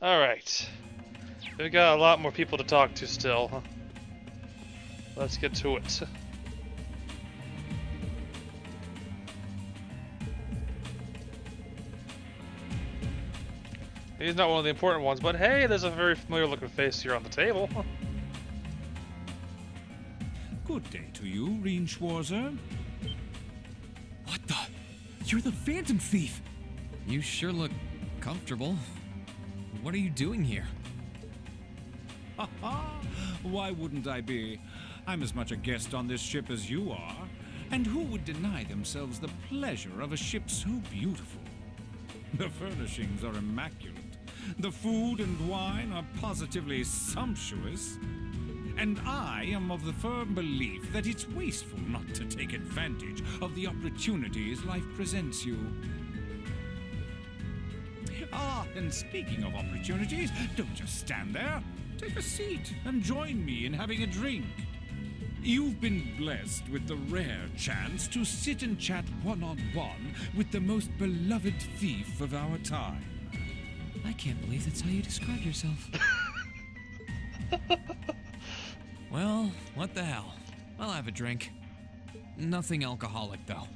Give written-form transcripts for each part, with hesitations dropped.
Alright. We got a lot more people to talk to still. Let's get to it. He's not one of the important ones, but hey, there's a very familiar looking face here on the table. Good day to you, Reinschwarzer. What the? You're the Phantom Thief! You sure look comfortable. What are you doing here? Ha ha! Why wouldn't I be? I'm as much a guest on this ship as you are. And who would deny themselves the pleasure of a ship so beautiful? The furnishings are immaculate. The food and wine are positively sumptuous. And I am of the firm belief that it's wasteful not to take advantage of the opportunities life presents you. Ah, and speaking of opportunities, don't just stand there. Take a seat and join me in having a drink. You've been blessed with the rare chance to sit and chat one-on-one with the most beloved thief of our time. I can't believe that's how you describe yourself. Well, what the hell? I'll have a drink. Nothing alcoholic, though.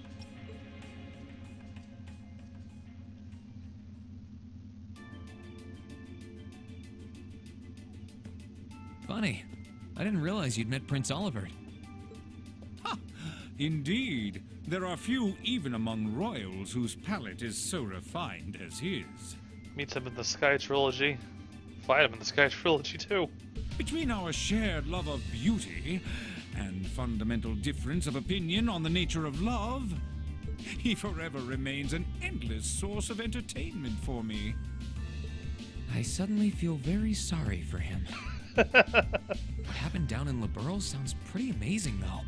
Funny. I didn't realize you'd met Prince Olivert. Ha! Indeed. There are few even among royals whose palate is so refined as his. Meets him in the Sky Trilogy. Fight him in the Sky Trilogy, too. Between our shared love of beauty and fundamental difference of opinion on the nature of love, he forever remains an endless source of entertainment for me. I suddenly feel very sorry for him. What happened down in Liberl sounds pretty amazing, though.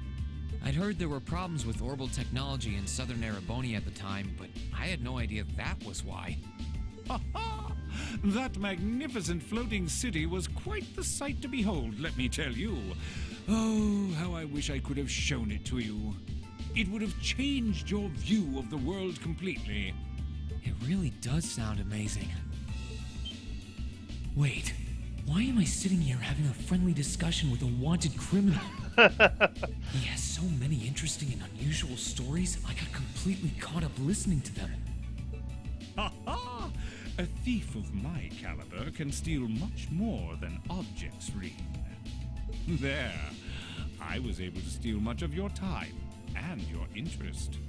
I'd heard there were problems with orbital technology in southern Erebonia at the time, but I had no idea that was why. Ha ha! That magnificent floating city was quite the sight to behold, let me tell you. Oh, how I wish I could have shown it to you. It would have changed your view of the world completely. It really does sound amazing. Wait, why am I sitting here having a friendly discussion with a wanted criminal? He has so many interesting and unusual stories, I got completely caught up listening to them. Ha ha! A thief of my caliber can steal much more than objects, Reen. There, I was able to steal much of your time and your interest.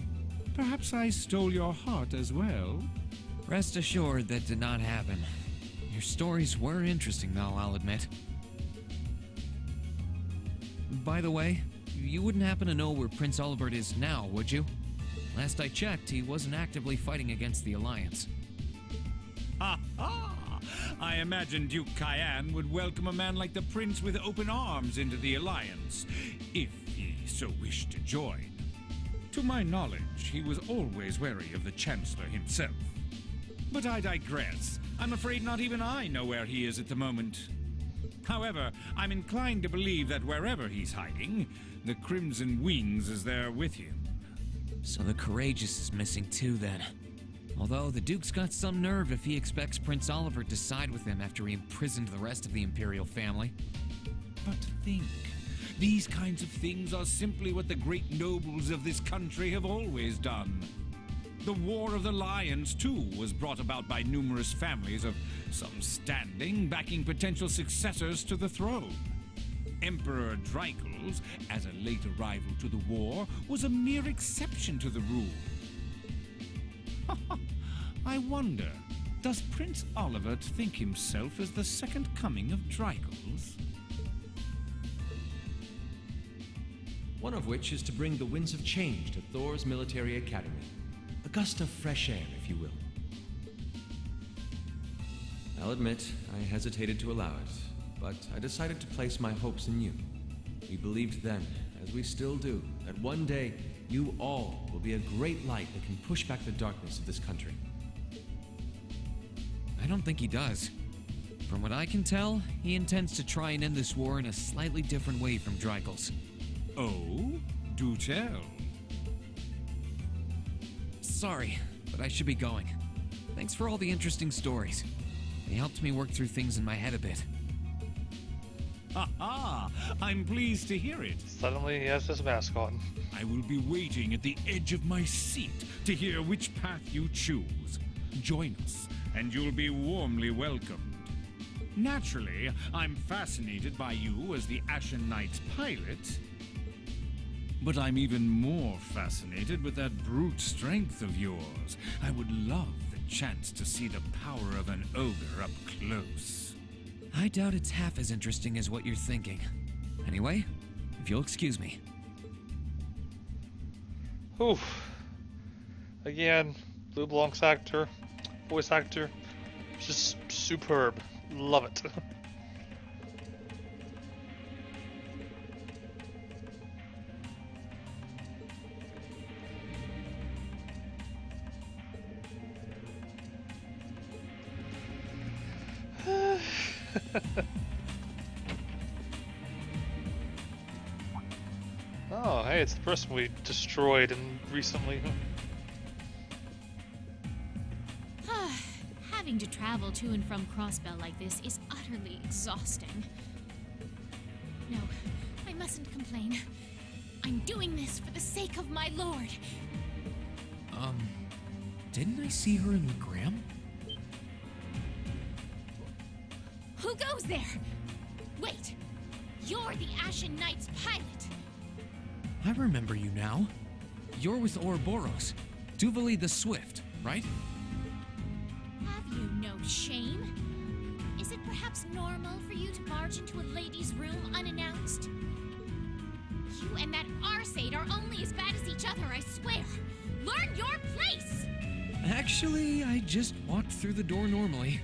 Perhaps I stole your heart as well? Rest assured that did not happen. Your stories were interesting, though, I'll admit. By the way, you wouldn't happen to know where Prince Olivert is now, would you? Last I checked, he wasn't actively fighting against the Alliance. Ha ha! I imagine Duke Cayenne would welcome a man like the Prince with open arms into the Alliance, if he so wished to join. To my knowledge, he was always wary of the Chancellor himself. But I digress. I'm afraid not even I know where he is at the moment. However, I'm inclined to believe that wherever he's hiding, the Crimson Wings is there with him. So the Courageous is missing too, then. Although the Duke's got some nerve if he expects Prince Olivert to side with him after he imprisoned the rest of the Imperial family. But think, these kinds of things are simply what the great nobles of this country have always done. The War of the Lions, too, was brought about by numerous families of some standing backing potential successors to the throne. Emperor Dreikel's, as a late arrival to the war, was a mere exception to the rule. I wonder, does Prince Olivert think himself as the second coming of Dreikel's? One of which is to bring the winds of change to Thor's military academy. A gust of fresh air, if you will. I'll admit, I hesitated to allow it, but I decided to place my hopes in you. We believed then, as we still do, that one day you all will be a great light that can push back the darkness of this country. I don't think he does. From what I can tell, he intends to try and end this war in a slightly different way from Dreikel's. Oh? Do tell. Sorry, but I should be going. Thanks for all the interesting stories. They helped me work through things in my head a bit. Ha ha! I'm pleased to hear it. Suddenly he has his mask on. I will be waiting at the edge of my seat to hear which path you choose. Join us, and you'll be warmly welcomed. Naturally, I'm fascinated by you as the Ashen Knight's pilot. But I'm even more fascinated with that brute strength of yours. I would love the chance to see the power of an ogre up close. I doubt it's half as interesting as what you're thinking. Anyway, if you'll excuse me. Whew. Again, Blue Blanc's actor, voice actor, just superb. Love it. Oh, hey, it's the person we destroyed and recently. Having to travel to and from Crossbell like this is utterly exhausting. No, I mustn't complain. I'm doing this for the sake of my lord. Didn't I see her in with Graham? Who goes there? Wait, you're the Ashen Knight's pilot. I remember you now. You're with Ouroboros, Duvali the Swift, right? Have you no shame? Is it perhaps normal for you to barge into a lady's room unannounced? You and that Arseid are only as bad as each other, I swear. Learn your place! Actually, I just walked through the door normally.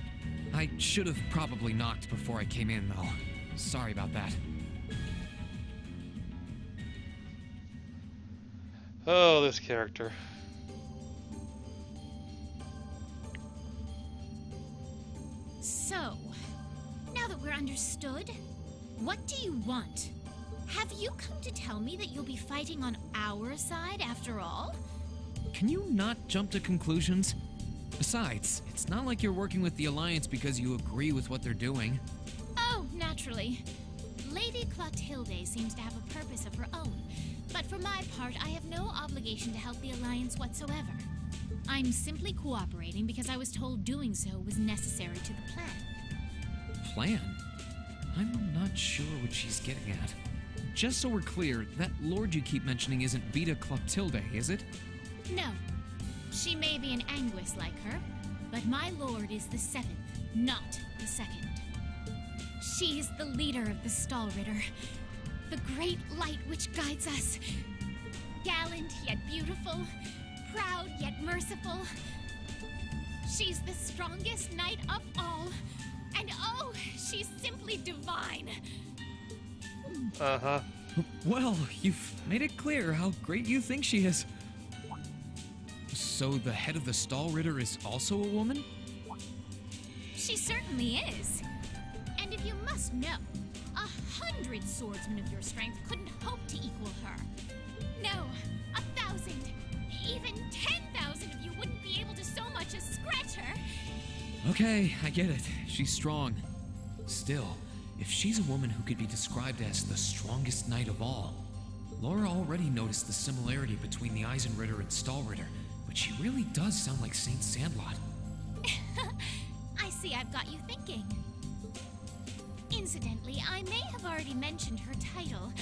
I should have probably knocked before I came in, though. Sorry about that. Oh, this character. So, now that we're understood, what do you want? Have you come to tell me that you'll be fighting on our side after all? Can you not jump to conclusions? Besides, it's not like you're working with the Alliance because you agree with what they're doing. Oh, naturally. Lady Clotilde seems to have a purpose of her own, but for my part, I have no obligation to help the Alliance whatsoever. I'm simply cooperating because I was told doing so was necessary to the plan. Plan? I'm not sure what she's getting at. Just so we're clear, that lord you keep mentioning isn't Vita Clotilde, is it? No. She may be an Anguis like her, but my lord is the seventh, not the second. She is the leader of the Stallritter, the great light which guides us. Gallant yet beautiful, proud yet merciful. She's the strongest knight of all, and oh, she's simply divine. Uh-huh. Well, you've made it clear how great you think she is. So the head of the Stallritter is also a woman? She certainly is. And if you must know, 100 swordsmen of your strength couldn't hope to equal her. No, 1,000, even 10,000 of you wouldn't be able to so much as scratch her. Okay, I get it. She's strong. Still, if she's a woman who could be described as the strongest knight of all, Laura already noticed the similarity between the Eisenritter and Stallritter, but she really does sound like Saint Sandlot. I see I've got you thinking. Incidentally, I may have already mentioned her title,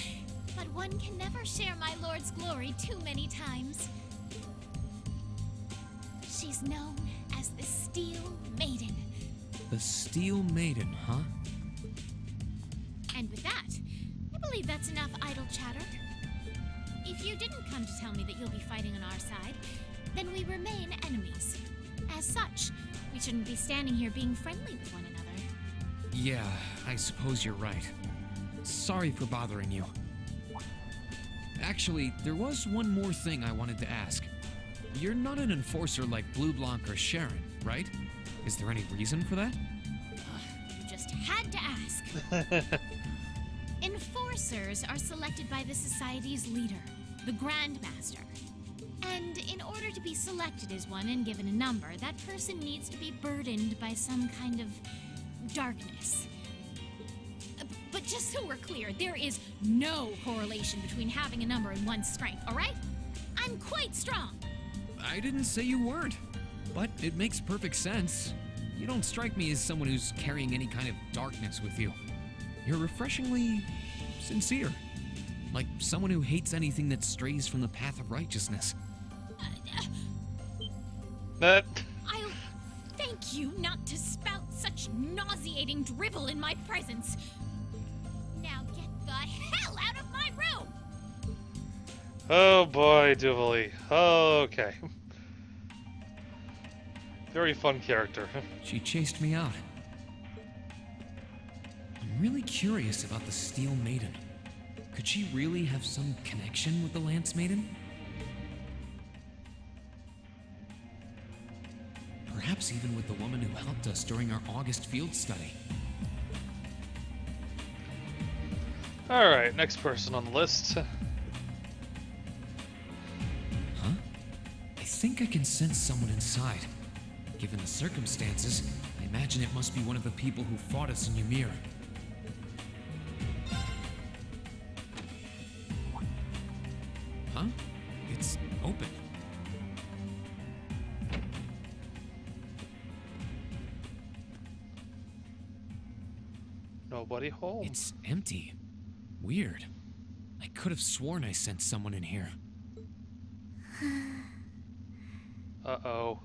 but one can never share my lord's glory too many times. She's known as the Steel Maiden. The Steel Maiden, huh? And with that, I believe that's enough idle chatter. If you didn't come to tell me that you'll be fighting on our side, then we remain enemies. As such, we shouldn't be standing here being friendly with one another. Yeah, I suppose you're right. Sorry for bothering you. Actually, there was one more thing I wanted to ask. You're not an enforcer like Blue Blanc or Sharon, right? Is there any reason for that? You just had to ask. Enforcers are selected by the Society's leader, the Grand Master. And in order to be selected as one and given a number, that person needs to be burdened by some kind of darkness. But just so we're clear, there is no correlation between having a number and one's strength, alright? I'm quite strong. I didn't say you weren't, but it makes perfect sense. You don't strike me as someone who's carrying any kind of darkness with you. You're refreshingly sincere. Like someone who hates anything that strays from the path of righteousness. That. I'll thank you not to spout such nauseating drivel in my presence. Now get the hell out of my room! Oh boy, Duvalie. Okay. Very fun character. She chased me out. I'm really curious about the Steel Maiden. Could she really have some connection with the Lance Maiden? Perhaps even with the woman who helped us during our August field study. Alright, next person on the list. Huh? I think I can sense someone inside. Given the circumstances, I imagine it must be one of the people who fought us in Ymir. Huh? It's open. Nobody home. It's empty. Weird. I could have sworn I sent someone in here. Uh-oh.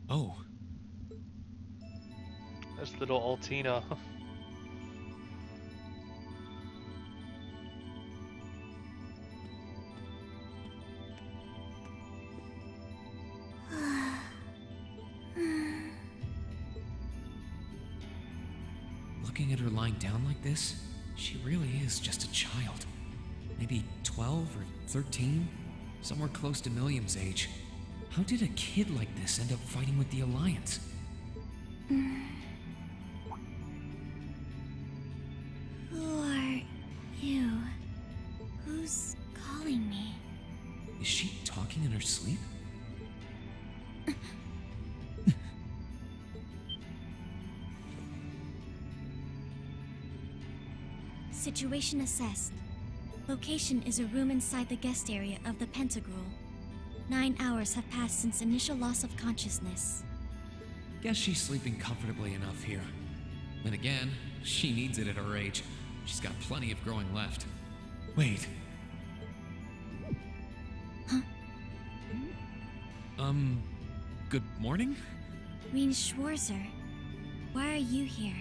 Oh, That's little Altina. looking at her lying down like this, she really is just a child. Maybe 12 or 13? Somewhere close to Milliam's age. How did a kid like this end up fighting with the Alliance? Who are you? Who's calling me? Is she talking in her sleep? Situation assessed. Location is a room inside the guest area of the Pentagrul. 9 hours have passed since initial loss of consciousness. Guess she's sleeping comfortably enough here. Then again, she needs it at her age. She's got plenty of growing left. Wait. Huh? Good morning? Reen Schwarzer, why are you here?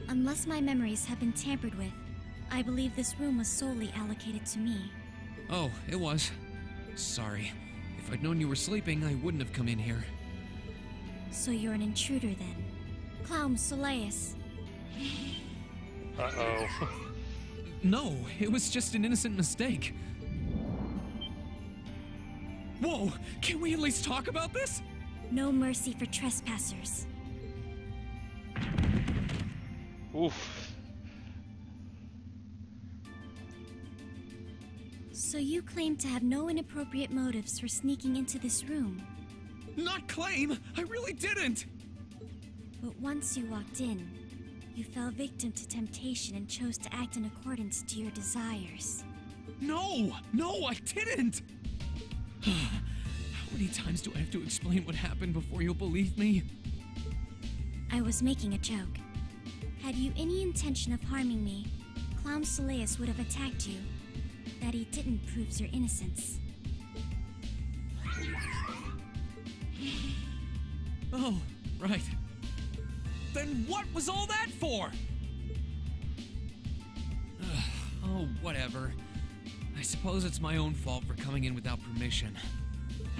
Unless my memories have been tampered with, I believe this room was solely allocated to me. Oh, it was. Sorry. If I'd known you were sleeping, I wouldn't have come in here. So you're an intruder then. Clown Soleus. Uh-oh. No, it was just an innocent mistake. Whoa! Can we at least talk about this? No mercy for trespassers. Oof. So you claim to have no inappropriate motives for sneaking into this room. Not claim! I really didn't! But once you walked in, you fell victim to temptation and chose to act in accordance to your desires. No! No, I didn't! How many times do I have to explain what happened before you'll believe me? I was making a joke. Had you any intention of harming me, Clown Soleus would have attacked you. That he didn't proves your innocence. Oh, right. Then what was all that for? Oh, whatever. I suppose it's my own fault for coming in without permission.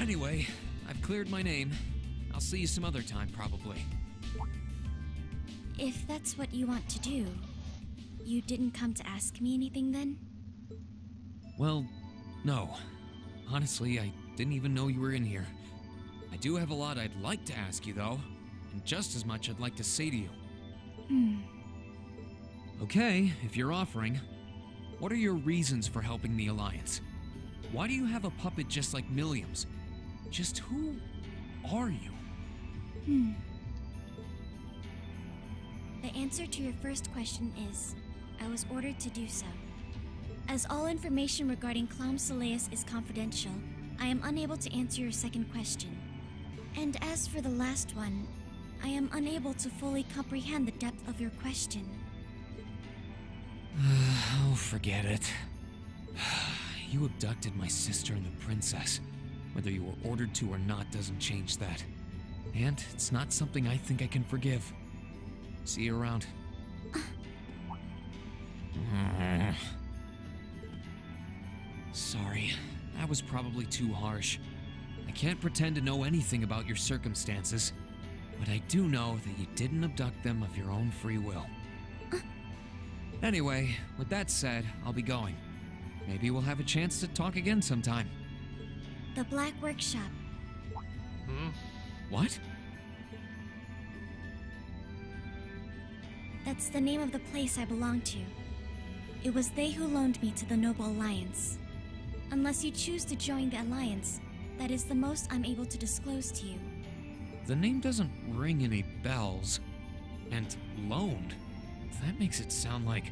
Anyway, I've cleared my name. I'll see you some other time, probably. If that's what you want to do, you didn't come to ask me anything then? Well, no. Honestly, I didn't even know you were in here. I do have a lot I'd like to ask you, though, and just as much I'd like to say to you. Okay, if you're offering, what are your reasons for helping the Alliance? Why do you have a puppet just like Milliam's? Just who are you? The answer to your first question is, I was ordered to do so. As all information regarding Clown Soleus is confidential, I am unable to answer your second question. And as for the last one, I am unable to fully comprehend the depth of your question. Oh, forget it. You abducted my sister and the princess. Whether you were ordered to or not doesn't change that. And it's not something I think I can forgive. See you around. Sorry, that was probably too harsh. I can't pretend to know anything about your circumstances, but I do know that you didn't abduct them of your own free will. Anyway, with that said, I'll be going. Maybe we'll have a chance to talk again sometime. The Black Workshop. What? That's the name of the place I belong to. It was they who loaned me to the Noble Alliance. Unless you choose to join the Alliance, that is the most I'm able to disclose to you. The name doesn't ring any bells. And loaned? That makes it sound like...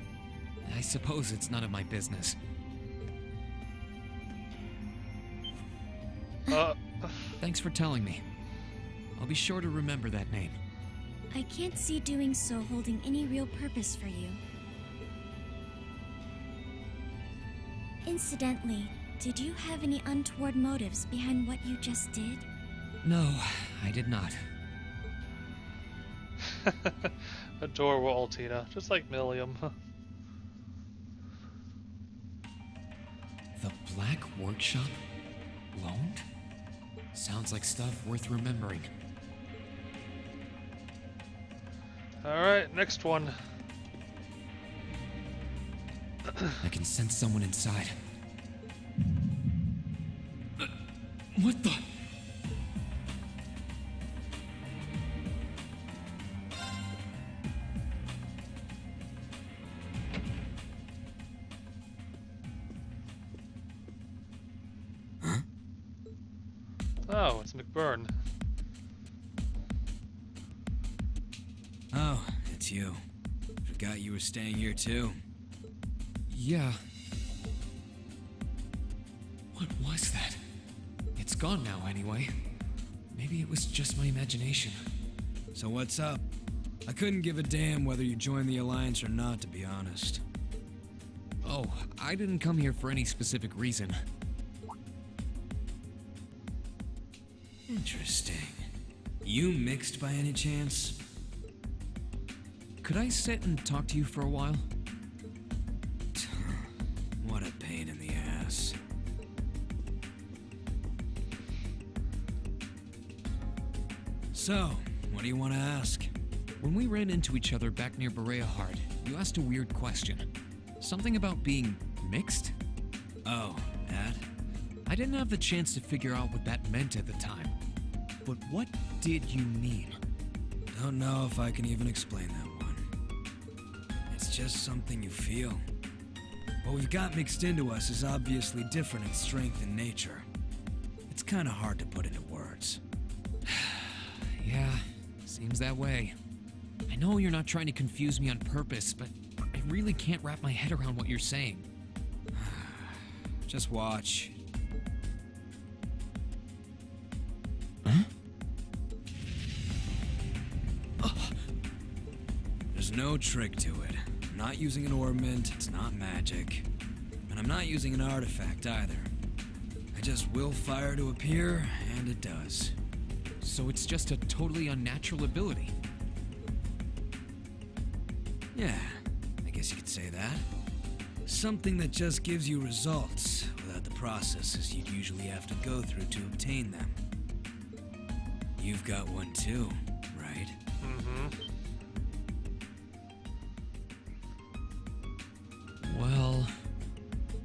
I suppose it's none of my business. Thanks for telling me. I'll be sure to remember that name. I can't see doing so holding any real purpose for you. Incidentally, did you have any untoward motives behind what you just did? No, I did not. Adorable Altina, just like Milliam. The Black Workshop? Loaned? Sounds like stuff worth remembering. Alright, next one. I can sense someone inside. What the? Oh, it's McBurn. Oh, it's you. Forgot you were staying here too. Yeah. What was that? It's gone now anyway. Maybe it was just my imagination. So what's up? I couldn't give a damn whether you joined the Alliance or not, to be honest. Oh, I didn't come here for any specific reason. Interesting. You mixed by any chance? Could I sit and talk to you for a while? What a pain in the ass. So, what do you want to ask? When we ran into each other back near Bereahard, you asked a weird question. Something about being mixed? Oh, that? I didn't have the chance to figure out what that meant at the time. But what did you mean? Don't know if I can even explain that one. It's just something you feel. What we've got mixed into us is obviously different in strength and nature. It's kind of hard to put into words. Yeah, seems that way. I know you're not trying to confuse me on purpose, but I really can't wrap my head around what you're saying. Just watch. Huh? There's no trick to it. I'm not using an ornament, it's not magic. And I'm not using an artifact either. I just will fire to appear, and it does. So it's just a totally unnatural ability. Yeah, I guess you could say that. Something that just gives you results without the processes you'd usually have to go through to obtain them. You've got one too, right? Well,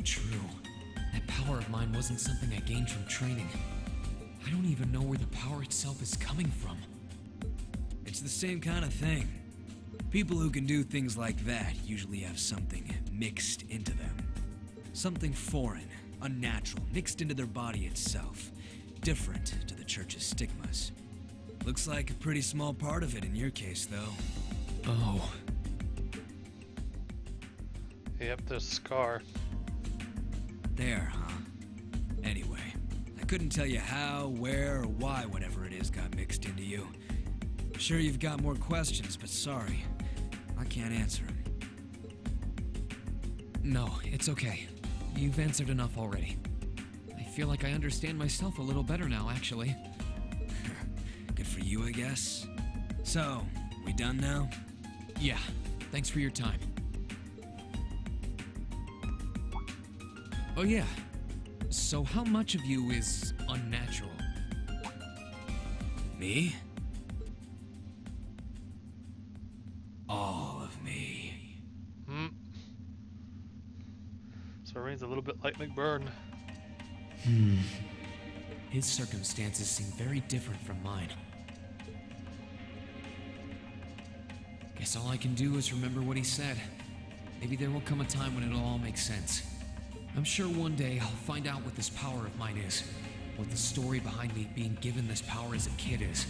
true. That power of mine wasn't something I gained from training. I don't even know where the power itself is coming from. It's the same kind of thing. People who can do things like that usually have something mixed into them. Something foreign, unnatural, mixed into their body itself. Different to the church's stigmas. Looks like a pretty small part of it in your case, though. Oh. Yep, there's a scar. There, huh? Anyway, I couldn't tell you how, where, or why whatever it is got mixed into you. Sure you've got more questions, but sorry, I can't answer them. No, it's okay. You've answered enough already. I feel like I understand myself a little better now, actually. Good for you, I guess. So, we done now? Yeah, thanks for your time. Oh yeah, so how much of you is unnatural? Me? All of me. So Rain's a little bit like McBurn. His circumstances seem very different from mine. Guess all I can do is remember what he said. Maybe there will come a time when it'll all make sense. I'm sure one day I'll find out what this power of mine is. What the story behind me being given this power as a kid is.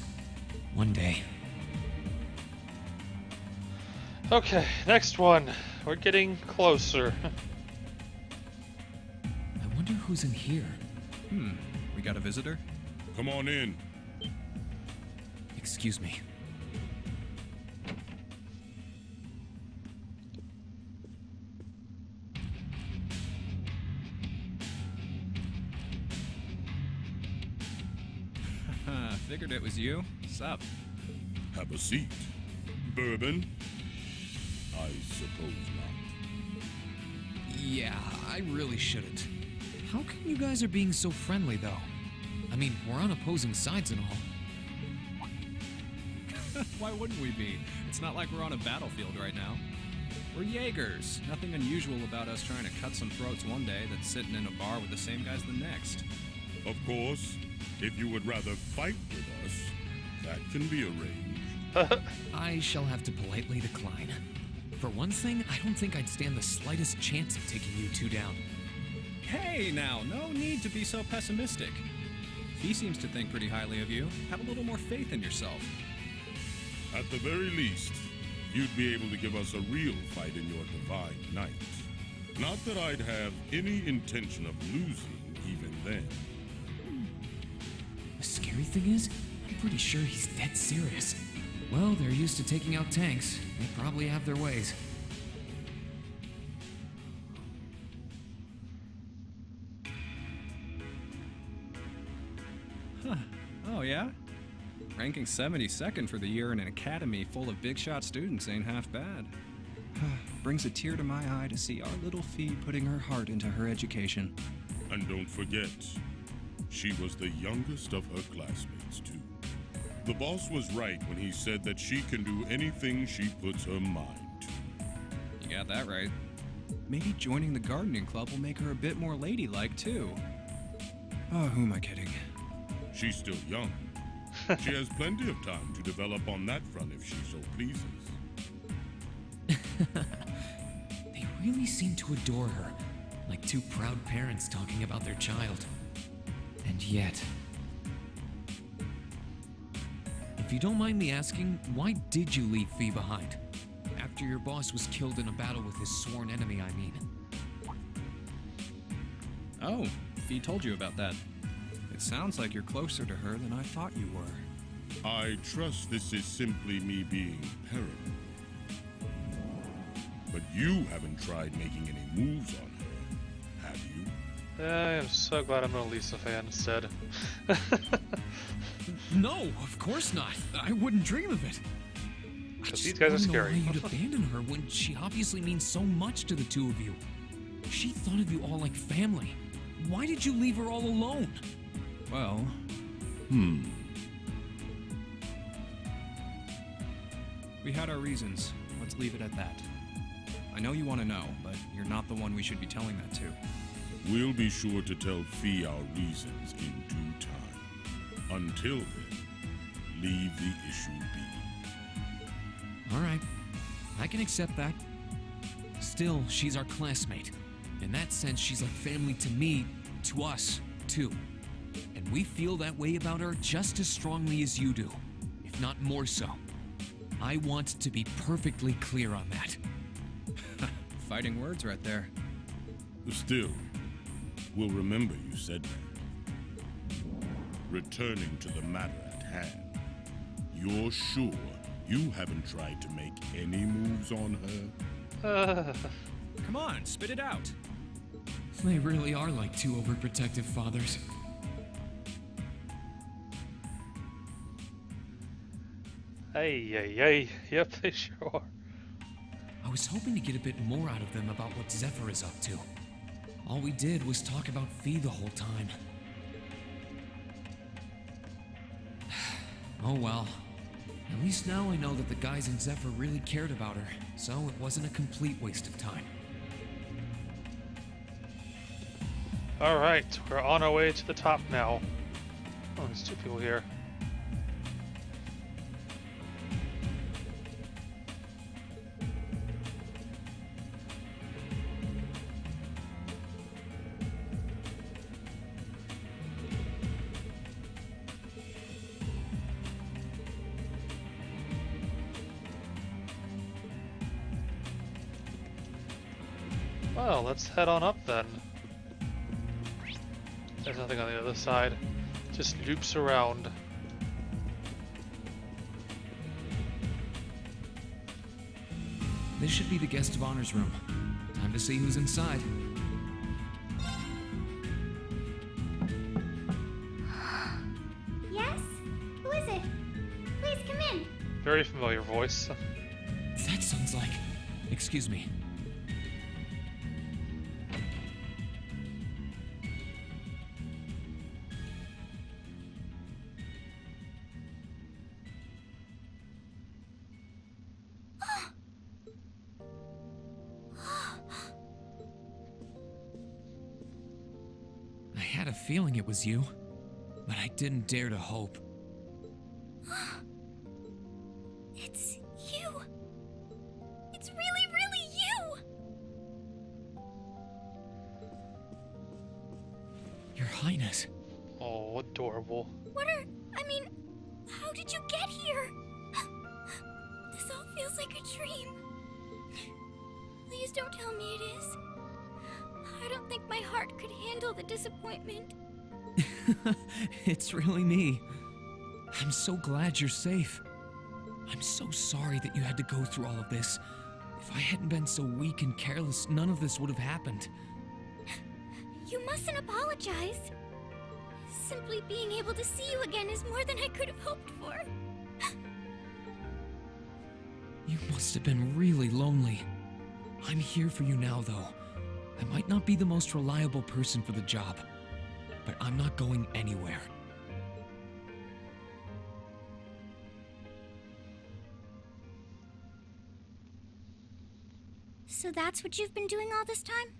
One day. Okay, next one. We're getting closer. I wonder who's in here. We got a visitor? Come on in. Excuse me. Figured it was you. Sup? Have a seat. Bourbon? I suppose not. Yeah, I really shouldn't. How come you guys are being so friendly, though? I mean, we're on opposing sides and all. Why wouldn't we be? It's not like we're on a battlefield right now. We're Jaegers. Nothing unusual about us trying to cut some throats one day than sitting in a bar with the same guys the next. Of course, if you would rather fight with us, that can be arranged. I shall have to politely decline. For one thing, I don't think I'd stand the slightest chance of taking you two down. Hey now, no need to be so pessimistic. He seems to think pretty highly of you. Have a little more faith in yourself. At the very least, you'd be able to give us a real fight in your divine night. Not that I'd have any intention of losing even then. The scary thing is, I'm pretty sure he's dead serious. Well, they're used to taking out tanks. They probably have their ways. Oh yeah? Ranking 72nd for the year in an academy full of big shot students ain't half bad. Brings a tear to my eye to see our little Fee putting her heart into her education. And don't forget, she was the youngest of her classmates, too. The boss was right when he said that she can do anything she puts her mind to. You got that right. Maybe joining the gardening club will make her a bit more ladylike, too. Oh, who am I kidding? She's still young. She has plenty of time to develop on that front if she so pleases. They really seem to adore her, like two proud parents talking about their child. And yet... If you don't mind me asking, why did you leave Fee behind? After your boss was killed in a battle with his sworn enemy, I mean. Oh, Fee told you about that. It sounds like you're closer to her than I thought you were. I trust this is simply me being paranoid. But you haven't tried making any moves on her, have you? I am so glad I'm a Lisa fan instead. No, of course not. I wouldn't dream of it. I Because just these guys are wanna know scary. why you'd abandon her when she obviously means so much to the two of you. She thought of you all like family. Why did you leave her all alone? Well, we had our reasons. Let's leave it at that. I know you want to know, but you're not the one we should be telling that to. We'll be sure to tell Fee our reasons in due time. Until then, leave the issue be. All right, I can accept that. Still, she's our classmate. In that sense, she's like family to me, to us, too. And we feel that way about her just as strongly as you do, if not more so. I want to be perfectly clear on that. Fighting words right there. Still, we'll remember you said that. Returning to the matter at hand, you're sure you haven't tried to make any moves on her? Come on, spit it out. They really are like two overprotective fathers. Hey. Yep, they sure are. I was hoping to get a bit more out of them about what Zephyr is up to. All we did was talk about Fee the whole time. Oh well. At least now I know that the guys in Zephyr really cared about her, so it wasn't a complete waste of time. Alright, we're on our way to the top now. Oh, there's two people here. Well, let's head on up then. There's nothing on the other side. Just loops around. This should be the guest of honor's room. Time to see who's inside. Yes? Who is it? Please come in. Very familiar voice. That sounds like... Excuse me. I had a feeling it was you, but I didn't dare to hope. It's you. It's really you. Your Highness. Oh, adorable. How did you get here? This all feels like a dream. Please don't tell me it is. I don't think my heart could handle the disappointment. It's really me. I'm so glad you're safe. I'm so sorry that you had to go through all of this. If I hadn't been so weak and careless, none of this would have happened. You mustn't apologize. Simply being able to see you again is more than I could have hoped for. You must have been really lonely. I'm here for you now, though. I might not be the most reliable person for the job, but I'm not going anywhere. So that's what you've been doing all this time?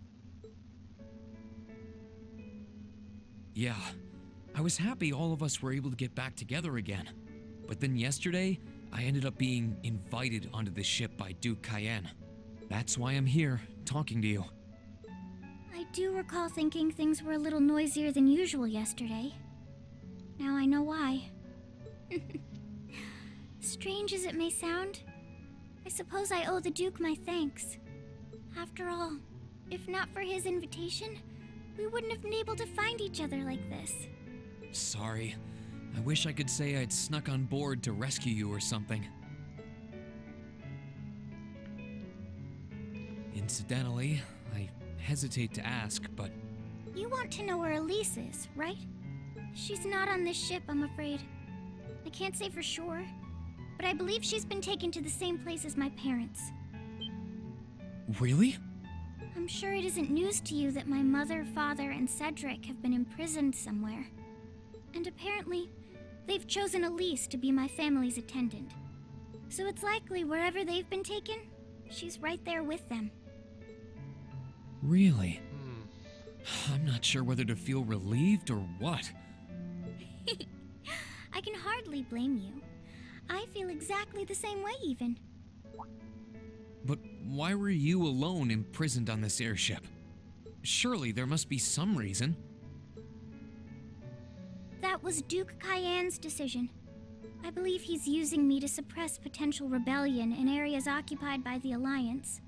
Yeah, I was happy all of us were able to get back together again. But then yesterday, I ended up being invited onto the ship by Duke Cayenne. That's why I'm here, talking to you. I do recall thinking things were a little noisier than usual yesterday. Now I know why. Strange as it may sound, I suppose I owe the Duke my thanks. After all, if not for his invitation, we wouldn't have been able to find each other like this. Sorry. I wish I could say I'd snuck on board to rescue you or something. Incidentally, I hesitate to ask, but... You want to know where Elise is, right? She's not on this ship, I'm afraid. I can't say for sure, but I believe she's been taken to the same place as my parents. Really? I'm sure it isn't news to you that my mother, father, and Cedric have been imprisoned somewhere. And apparently, they've chosen Elise to be my family's attendant. So it's likely wherever they've been taken, she's right there with them. Really? I'm not sure whether to feel relieved or what. I can hardly blame you. I feel exactly the same way, even. But why were you alone imprisoned on this airship? Surely there must be some reason. That was Duke Cayenne's decision. I believe he's using me to suppress potential rebellion in areas occupied by the Alliance,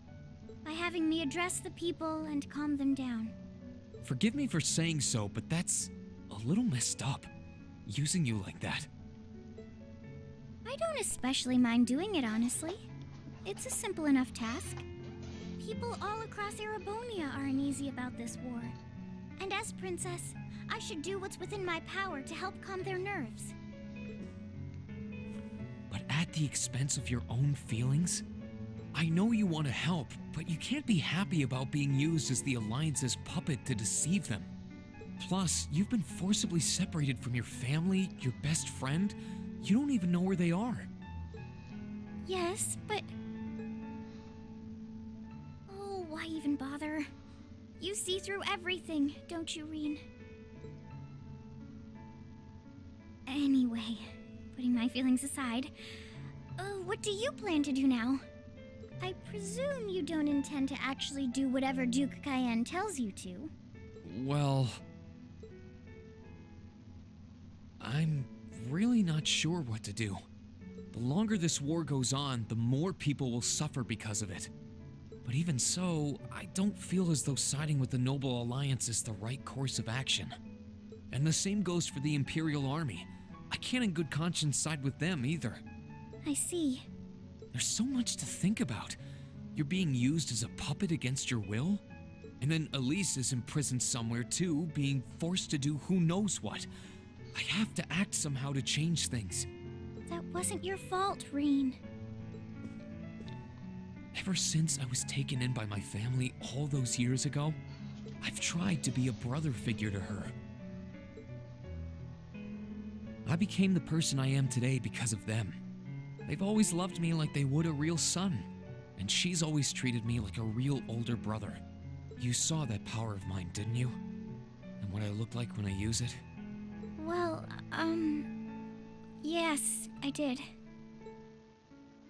by having me address the people and calm them down. Forgive me for saying so, but that's a little messed up. Using you like that. I don't especially mind doing it, honestly. It's a simple enough task. People all across Erebonia are uneasy about this war. And as princess, I should do what's within my power to help calm their nerves. But at the expense of your own feelings? I know you want to help, but you can't be happy about being used as the Alliance's puppet to deceive them. Plus, you've been forcibly separated from your family, your best friend. You don't even know where they are. Yes, but... Oh, why even bother? You see through everything, don't you, Reen? Anyway, putting my feelings aside, what do you plan to do now? I presume you don't intend to actually do whatever Duke Cayenne tells you to. Well... I'm really not sure what to do. The longer this war goes on, the more people will suffer because of it. But even so, I don't feel as though siding with the Noble Alliance is the right course of action. And the same goes for the Imperial Army. I can't in good conscience side with them either. I see. There's so much to think about. You're being used as a puppet against your will? And then Elise is imprisoned somewhere too, being forced to do who knows what. I have to act somehow to change things. That wasn't your fault, Reen. Ever since I was taken in by my family all those years ago, I've tried to be a brother figure to her. I became the person I am today because of them. They've always loved me like they would a real son, and she's always treated me like a real older brother. You saw that power of mine, didn't you? And what I look like when I use it? Well, yes, I did.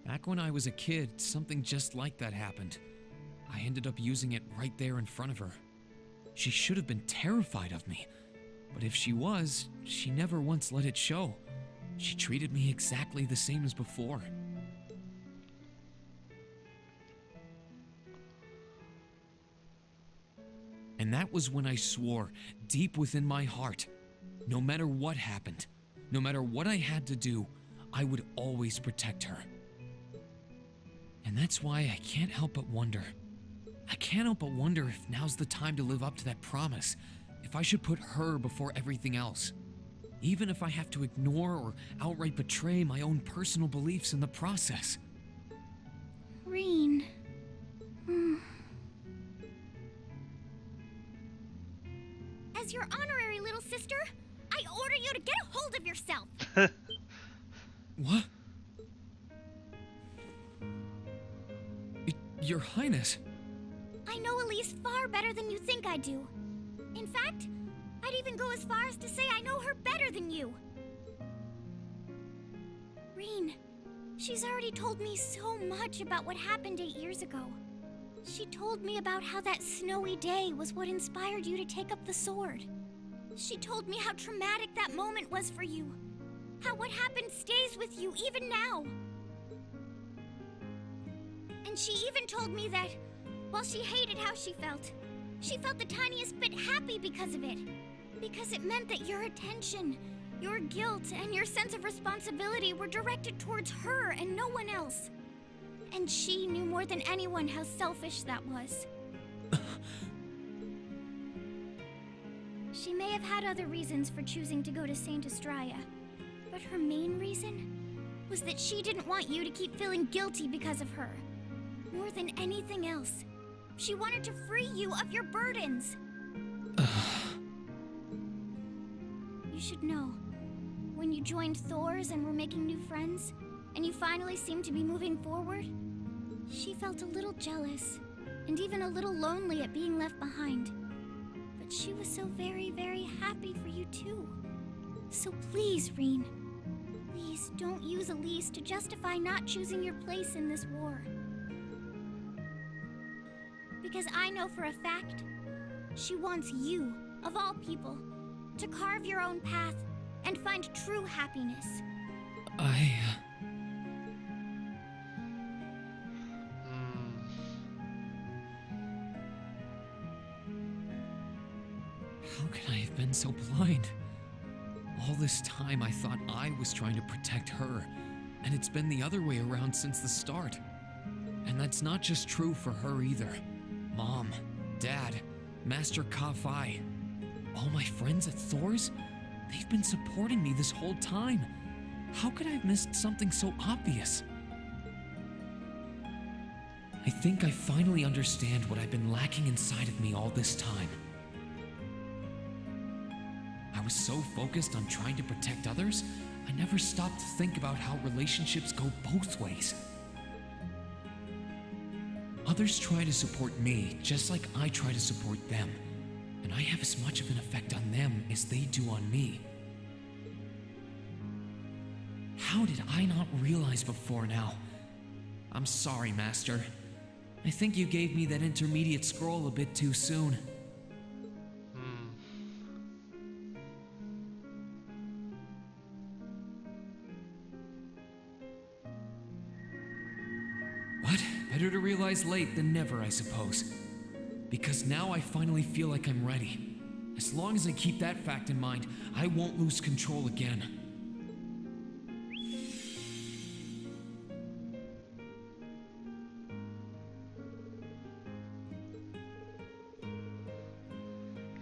Back when I was a kid, something just like that happened. I ended up using it right there in front of her. She should have been terrified of me, but if she was, she never once let it show. She treated me exactly the same as before. And that was when I swore, deep within my heart, no matter what happened, no matter what I had to do, I would always protect her. And that's why I can't help but wonder. I can't help but wonder if now's the time to live up to that promise, if I should put her before everything else. Even if I have to ignore or outright betray my own personal beliefs in the process. Reen. As your honorary little sister, I order you to get a hold of yourself! What? Your Highness. I know Elise far better than you think I do. In fact, I'd even go as far as to say I know her better than you. Reen, she's already told me so much about what happened 8 years ago. She told me about how that snowy day was what inspired you to take up the sword. She told me how traumatic that moment was for you. How what happened stays with you even now. And she even told me that, while she hated how she felt the tiniest bit happy because of it. Because it meant that your attention, your guilt, and your sense of responsibility were directed towards her and no one else. And she knew more than anyone how selfish that was. She may have had other reasons for choosing to go to Saint Estrella, but her main reason was that she didn't want you to keep feeling guilty because of her. More than anything else, she wanted to free you of your burdens. You should know, when you joined Thor's and were making new friends, and you finally seemed to be moving forward, she felt a little jealous, and even a little lonely at being left behind. But she was so very, very happy for you too. So please, Reen, please don't use Elise to justify not choosing your place in this war. Because I know for a fact, she wants you, of all people, to carve your own path and find true happiness. How could I have been so blind? All this time I thought I was trying to protect her, and it's been the other way around since the start. And that's not just true for her either. Mom, Dad, Master Ka-Fai, all my friends at Thor's, they've been supporting me this whole time. How could I have missed something so obvious? I think I finally understand what I've been lacking inside of me all this time. I was so focused on trying to protect others, I never stopped to think about how relationships go both ways. Others try to support me just like I try to support them, and I have as much of an effect on them as they do on me. How did I not realize before now? I'm sorry, Master. I think you gave me that intermediate scroll a bit too soon. But better to realize late than never, I suppose. Because now I finally feel like I'm ready. As long as I keep that fact in mind, I won't lose control again.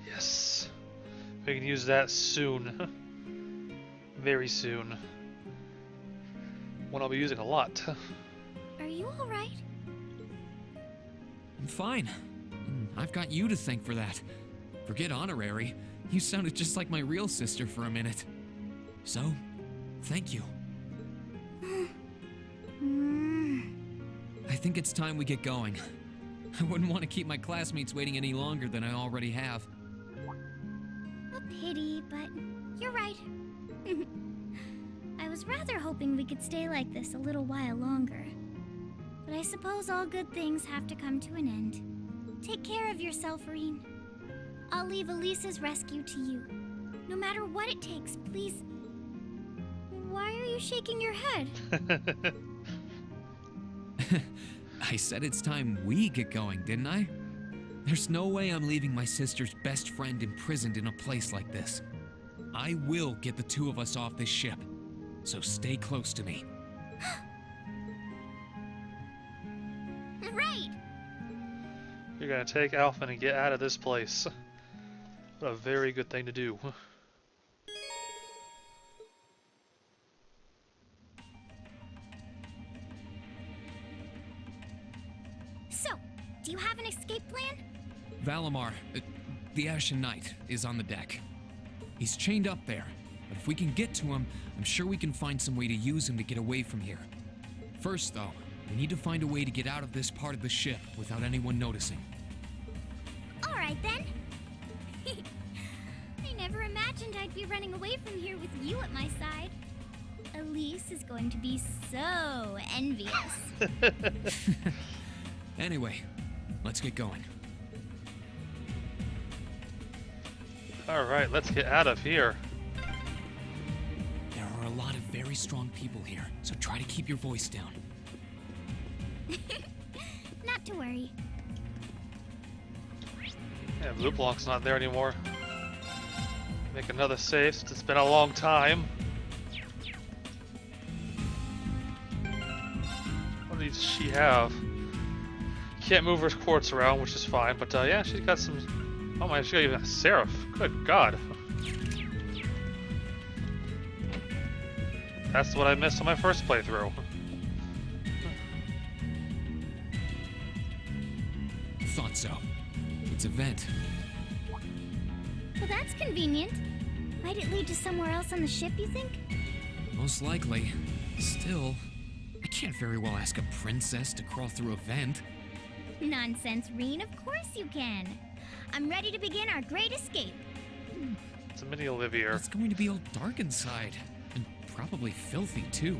Yes. We can use that soon. Very soon. One I'll be using a lot. Are you alright? I'm fine. I've got you to thank for that. Forget honorary. You sounded just like my real sister for a minute. So, thank you. I think it's time we get going. I wouldn't want to keep my classmates waiting any longer than I already have. A pity, but you're right. I was rather hoping we could stay like this a little while longer. But I suppose all good things have to come to an end. Take care of yourself, Reen. I'll leave Elisa's rescue to you. No matter what it takes, please. Why are you shaking your head? I said it's time we get going, didn't I? There's no way I'm leaving my sister's best friend imprisoned in a place like this. I will get the two of us off this ship, so stay close to me. Right! You're gonna take Alphen and get out of this place. What a very good thing to do. So, do you have an escape plan? Valimar, the Ashen Knight, is on the deck. He's chained up there, but if we can get to him, I'm sure we can find some way to use him to get away from here. First, though, we need to find a way to get out of this part of the ship without anyone noticing. Alright then. I never imagined I'd be running away from here with you at my side. Elise is going to be so envious. Anyway, let's get going. Alright, let's get out of here. There are a lot of very strong people here, so try to keep your voice down. Not to worry. Yeah, Blue Block's not there anymore. Make another save since it's been a long time. What does she have? Can't move her quartz around, which is fine, but yeah, she's got some... Oh my, she got even a Seraph. Good God. That's what I missed on my first playthrough. Thought so. It's a vent. Well, that's convenient. Might it lead to somewhere else on the ship, you think? Most likely. Still, I can't very well ask a princess to crawl through a vent. Nonsense, Reen. Of course you can. I'm ready to begin our great escape. It's a mini Olivia. It's going to be all dark inside. And probably filthy, too.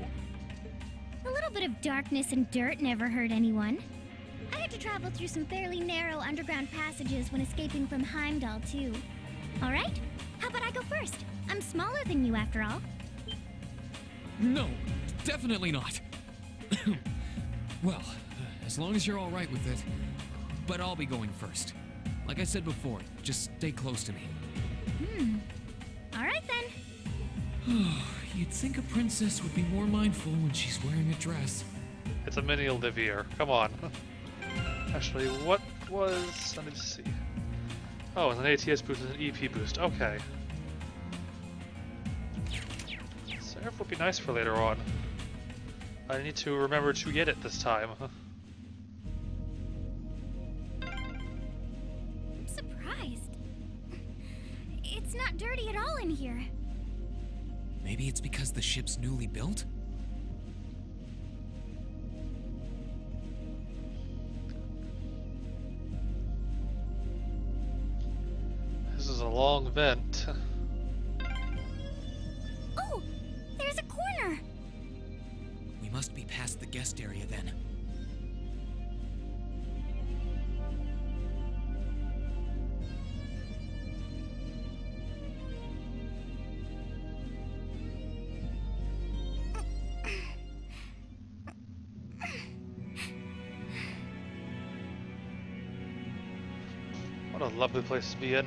A little bit of darkness and dirt never hurt anyone. I had to travel through some fairly narrow underground passages when escaping from Heimdall, too. All right? How about I I go first? I'm smaller than you after all. No, definitely not. Well, as long as you're all right with it. But I'll be going first. Like I said before, just stay close to me. All right then. You'd think a princess would be more mindful when she's wearing a dress. It's a mini Olivier. Come on. Actually, what was... Let me see. Oh, it's an ATS boost and an EP boost. Okay. Seraph would be nice for later on. I need to remember to get it this time. I'm surprised. It's not dirty at all in here. Maybe it's because the ship's newly built? This is a long vent. Oh, there's a corner. We must be past the guest area then. What a lovely place to be in.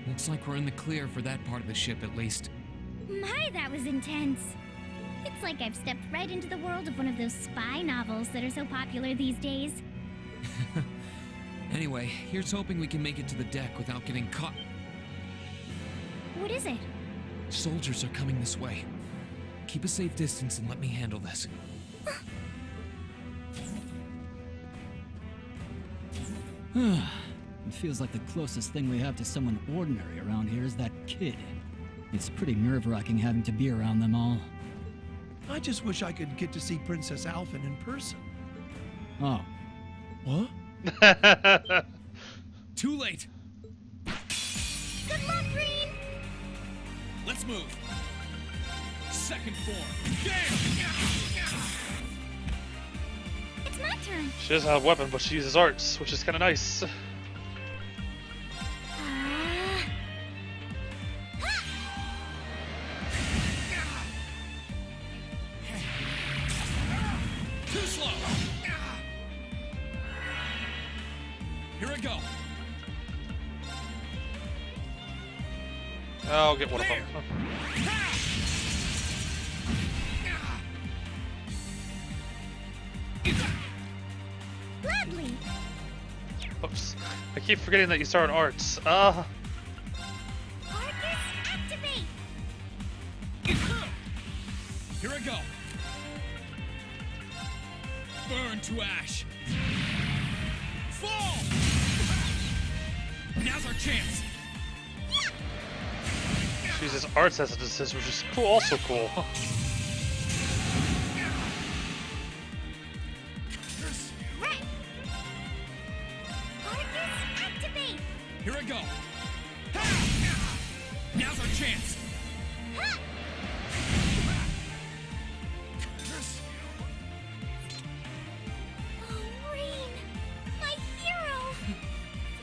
Looks like we're in the clear for that part of the ship at least. My, that was intense. It's like I've stepped right into the world of one of those spy novels that are so popular these days. Anyway, here's hoping we can make it to the deck without getting caught. What is it? Soldiers are coming this way. Keep a safe distance and let me handle this. It feels like the closest thing we have to someone ordinary around here is that kid. It's pretty nerve-wracking having to be around them all. I just wish I could get to see Princess Alphen in person. Oh. What? Too late! Good luck, Green! Let's move. Second form. It's my turn. She doesn't have a weapon, but she uses arts, which is kind of nice. Too slow. Here I go. I'll get one of them. Gladly. Oops. I keep forgetting that you start arts. Arcus, activate! Here I go. Burn to ash. Fall! Now's our chance. She uses arts as a decision, which is cool. Also cool. Right. Arcus, activate! Here I go. Now's our chance. Oh, Green, my hero!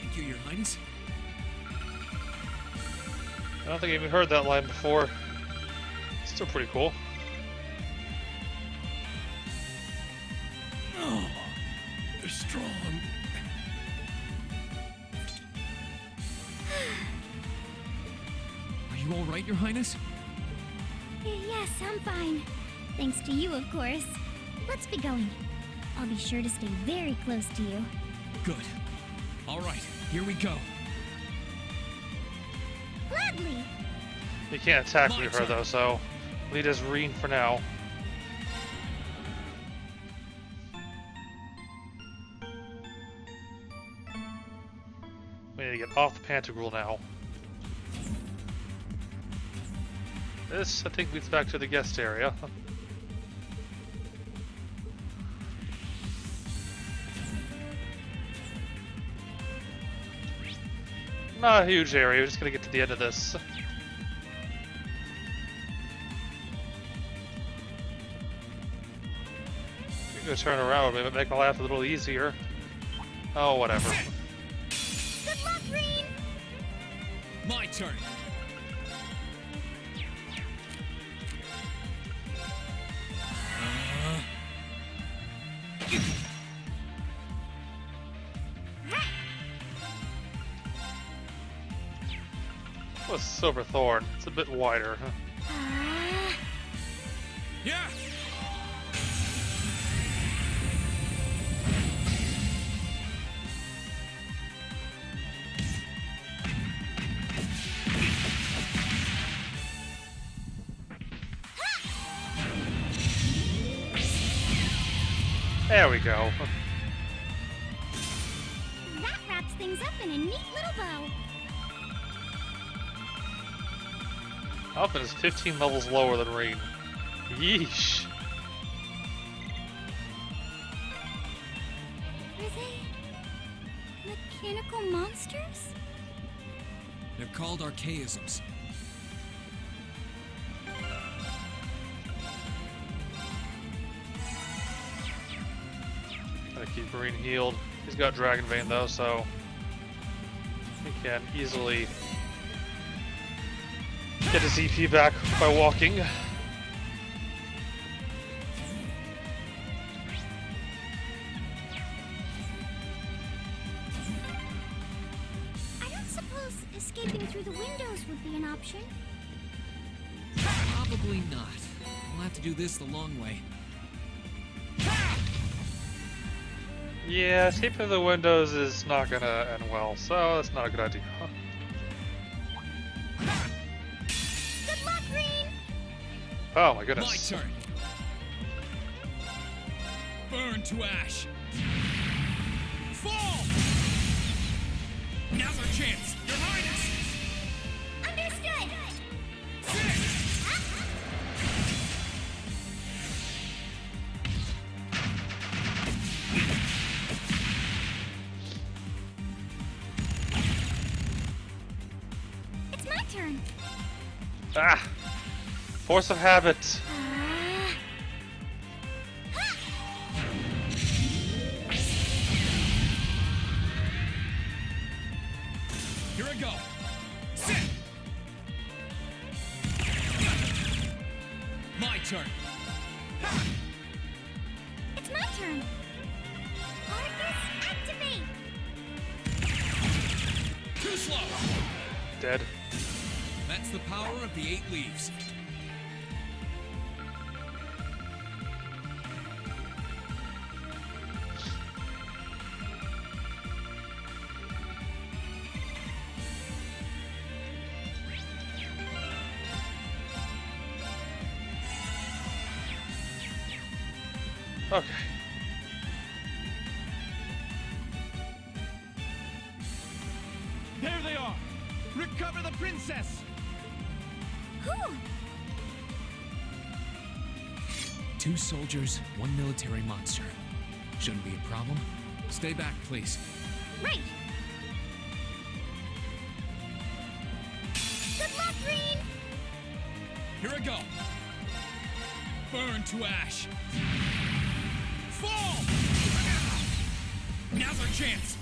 Thank you, Your Highness. I don't think I even heard that line before. Still pretty cool. Oh, they're strong. Are you all right, Your Highness? Yes, I'm fine. Thanks to you, of course. Let's be going. I'll be sure to stay very close to you. Good. All right, here we go. Gladly! You can't attack me with her though, so lead as Reen for now. We need to get off the Pantagruel now. This, I think, leads back to the guest area. Not a huge area, we're just gonna get to the end of this. You go turn around, maybe make my life a little easier. Oh, whatever. Good luck, turn. What's Silver Thorn? It's a bit wider, huh? Yeah. There we go. That wraps things up in a neat little bow. Alphen is 15 levels lower than Rain. Yeesh. Are they mechanical monsters? They're called archaisms. Gotta keep Marine healed. He's got Dragon Vein though, so he can easily get his EP back by walking. I don't suppose escaping through the windows would be an option. Probably not. We'll have to do this the long way. Yeah, escaping the windows is not gonna end well, so that's not a good idea. Good luck, Green! Oh my My goodness. turn. Burn to ash. Fall! Now's our chance, Your Highness! Understood! It's my turn. Ah! Force of habit. Here I go. Sit! My turn. It's my turn. Arcus, activate! Too slow. Dead. That's the power of the 8 leaves. Okay. There they are. Recover the princess. Whew! 2 soldiers, 1 military monster. Shouldn't be a problem. Stay back, please. Right! Good luck, Green! Here I go. Burn to ash. Fall! Now's our chance.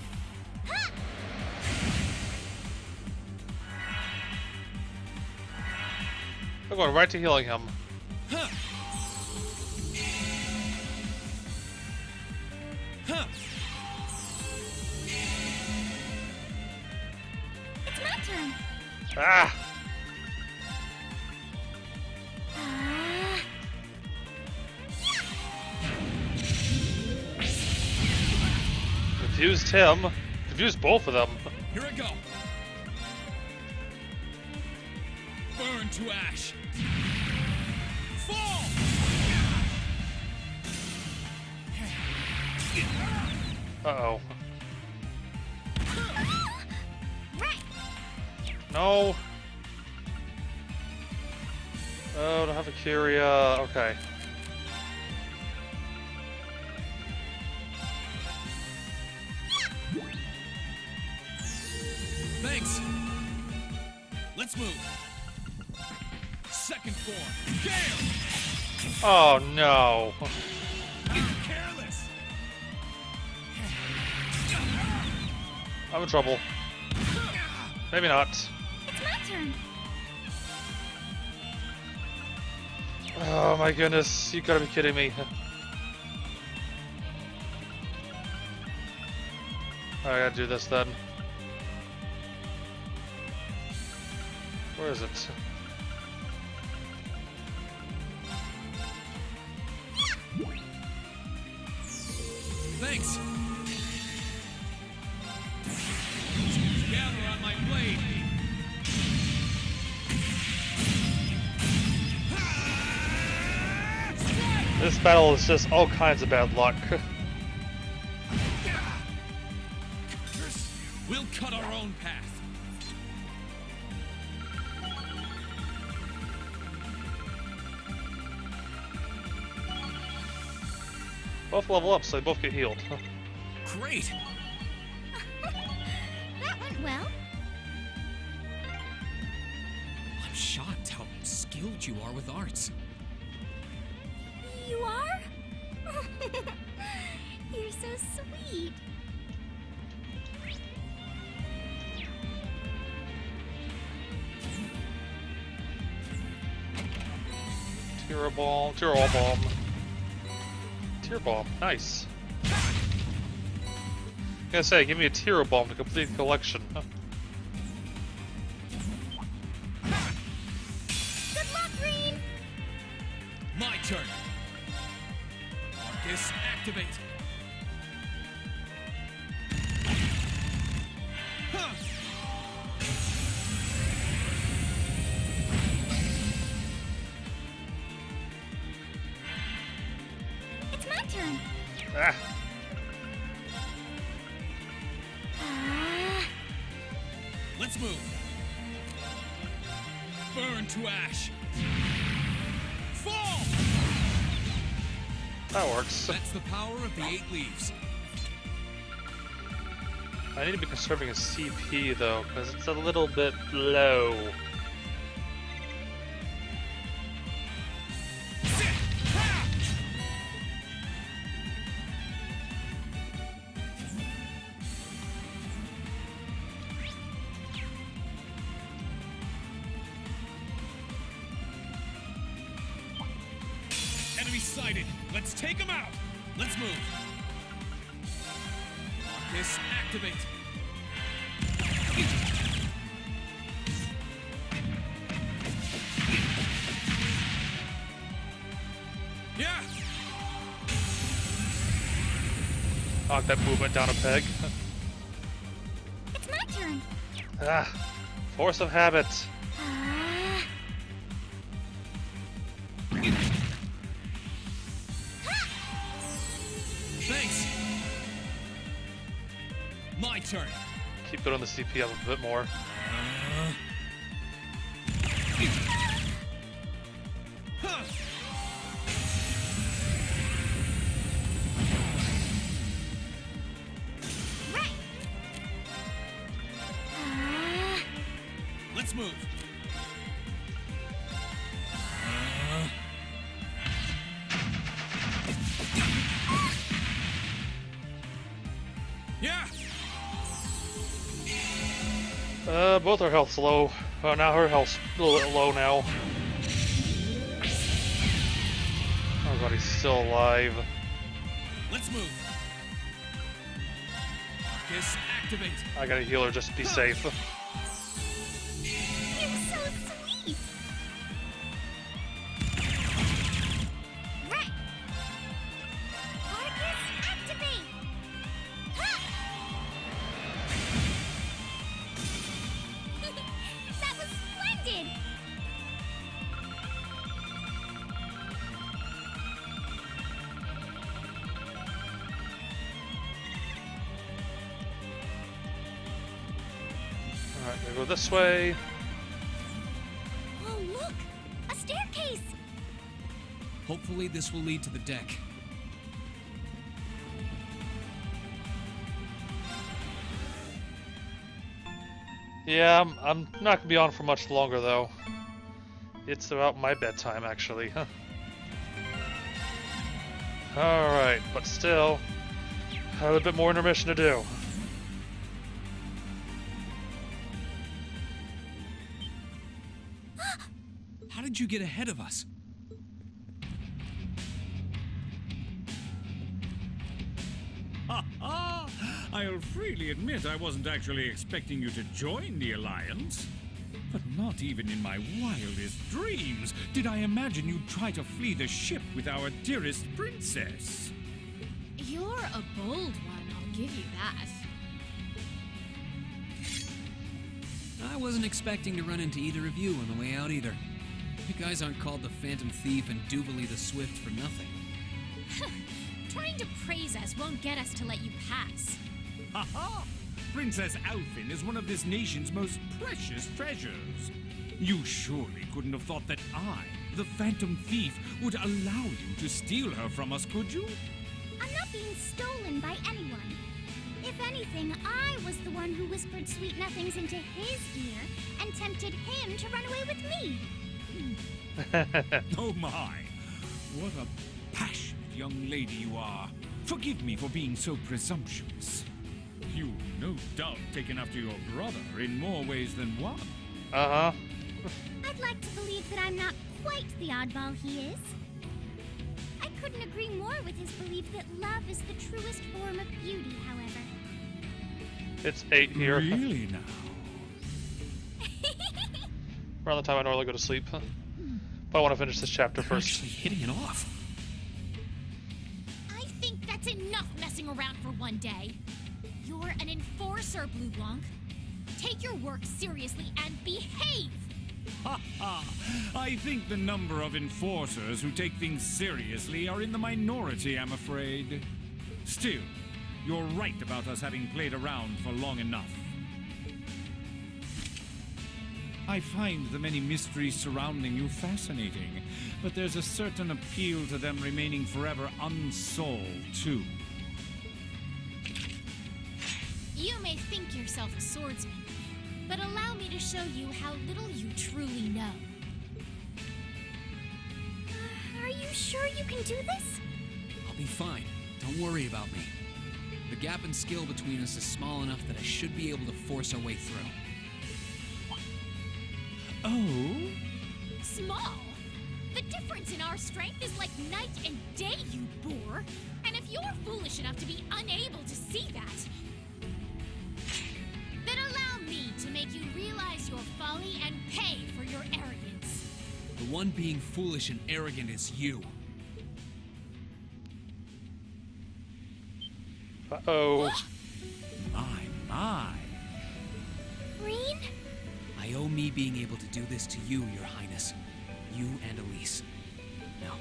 I'm going right to healing him. Huh. Huh. It's my turn. Ah! Confused him. Confused both of them. Here I go. Burn to ash. Fall! Uh-oh. Right! No. Oh, don't have a Curia. Okay. Thanks. Let's move. Second form. Damn! Oh no. Careless. I'm in trouble. Maybe not. It's It's my turn. Oh my goodness, you gotta be kidding me. I gotta do this then. Where is it? Thanks. Gather on my blade. This battle is just all kinds of bad luck. We'll cut our own path. Both level up, so they both get healed. Great. That went well. I'm shocked how skilled you are with arts. You are? You're so sweet. Tear bomb, tear all bomb. Tear bomb, nice. Gonna say, give me a tear bomb to complete the collection. Good luck, Green. My turn. Marcus, activate. Huh. It's my turn. Ah, Let's move. Burn to ash. Fall! that works. That's the power of the 8 leaves. I need to be conserving a CP though, because it's a little bit low. Enemy sighted. Let's take him out. Let's move. Marcus, activate. Yeah. Knock that movement down a peg. It's my turn. Ah, force of habit. Ah. Thanks. My turn. Keep building the CP up a bit more. Huh. Right. Ah. Let's move. Yeah. Both our health's low. Now her health's a little bit low now. Oh god, he's still alive. Let's move. Marcus, activate. I gotta heal her just to be safe. You're so sweet. Right. Marcus, activate. Ha! That was splendid. Alright, gonna go this way. Oh, look! A staircase! Hopefully this will lead to the deck. Yeah, I'm not gonna be on for much longer though. It's about my bedtime actually. Alright, but still, have a bit more intermission to do. did you get ahead of us? Ha ha! I'll freely admit I wasn't actually expecting you to join the Alliance. But not even in my wildest dreams did I imagine you'd try to flee the ship with our dearest princess. You're a bold one, I'll give you that. I wasn't expecting to run into either of you on the way out either. You guys aren't called the Phantom Thief and Duvalie the Swift for nothing. Trying to praise us won't get us to let you pass. Ha ha! Princess Alfin is one of this nation's most precious treasures. You surely couldn't have thought that I, the Phantom Thief, would allow you to steal her from us, could you? I'm not being stolen by anyone. If anything, I was the one who whispered sweet nothings into his ear and tempted him to run away with me. Oh my! What a passionate young lady you are. Forgive me for being so presumptuous. You, no doubt, taken after your brother in more ways than one. Uh-huh. I'd like to believe that I'm not quite the oddball he is. I couldn't agree more with his belief that love is the truest form of beauty, however. It's 8 here. Really now? Around the time I normally go to sleep. But I want to finish this chapter They're first. actually hitting it off. I think that's enough messing around for one day. You're an enforcer, Blue Blanc. Take your work seriously and behave! Ha ha! I think the number of enforcers who take things seriously are in the minority, I'm afraid. Still, you're right about us having played around for long enough. I find the many mysteries surrounding you fascinating, but there's a certain appeal to them remaining forever unsolved, too. You may think yourself a swordsman, but allow me to show you how little you truly know. Are you sure you can do this? I'll be fine. Don't worry about me. The gap in skill between us is small enough that I should be able to force our way through. Oh? Small? The difference in our strength is like night and day, you boor! And if you're foolish enough to be unable to see that, then allow me to make you realize your folly and pay for your arrogance. The one being foolish and arrogant is you. Uh-oh. My. Green? I owe me being able to do this to you, Your Highness. You and Elise. Now,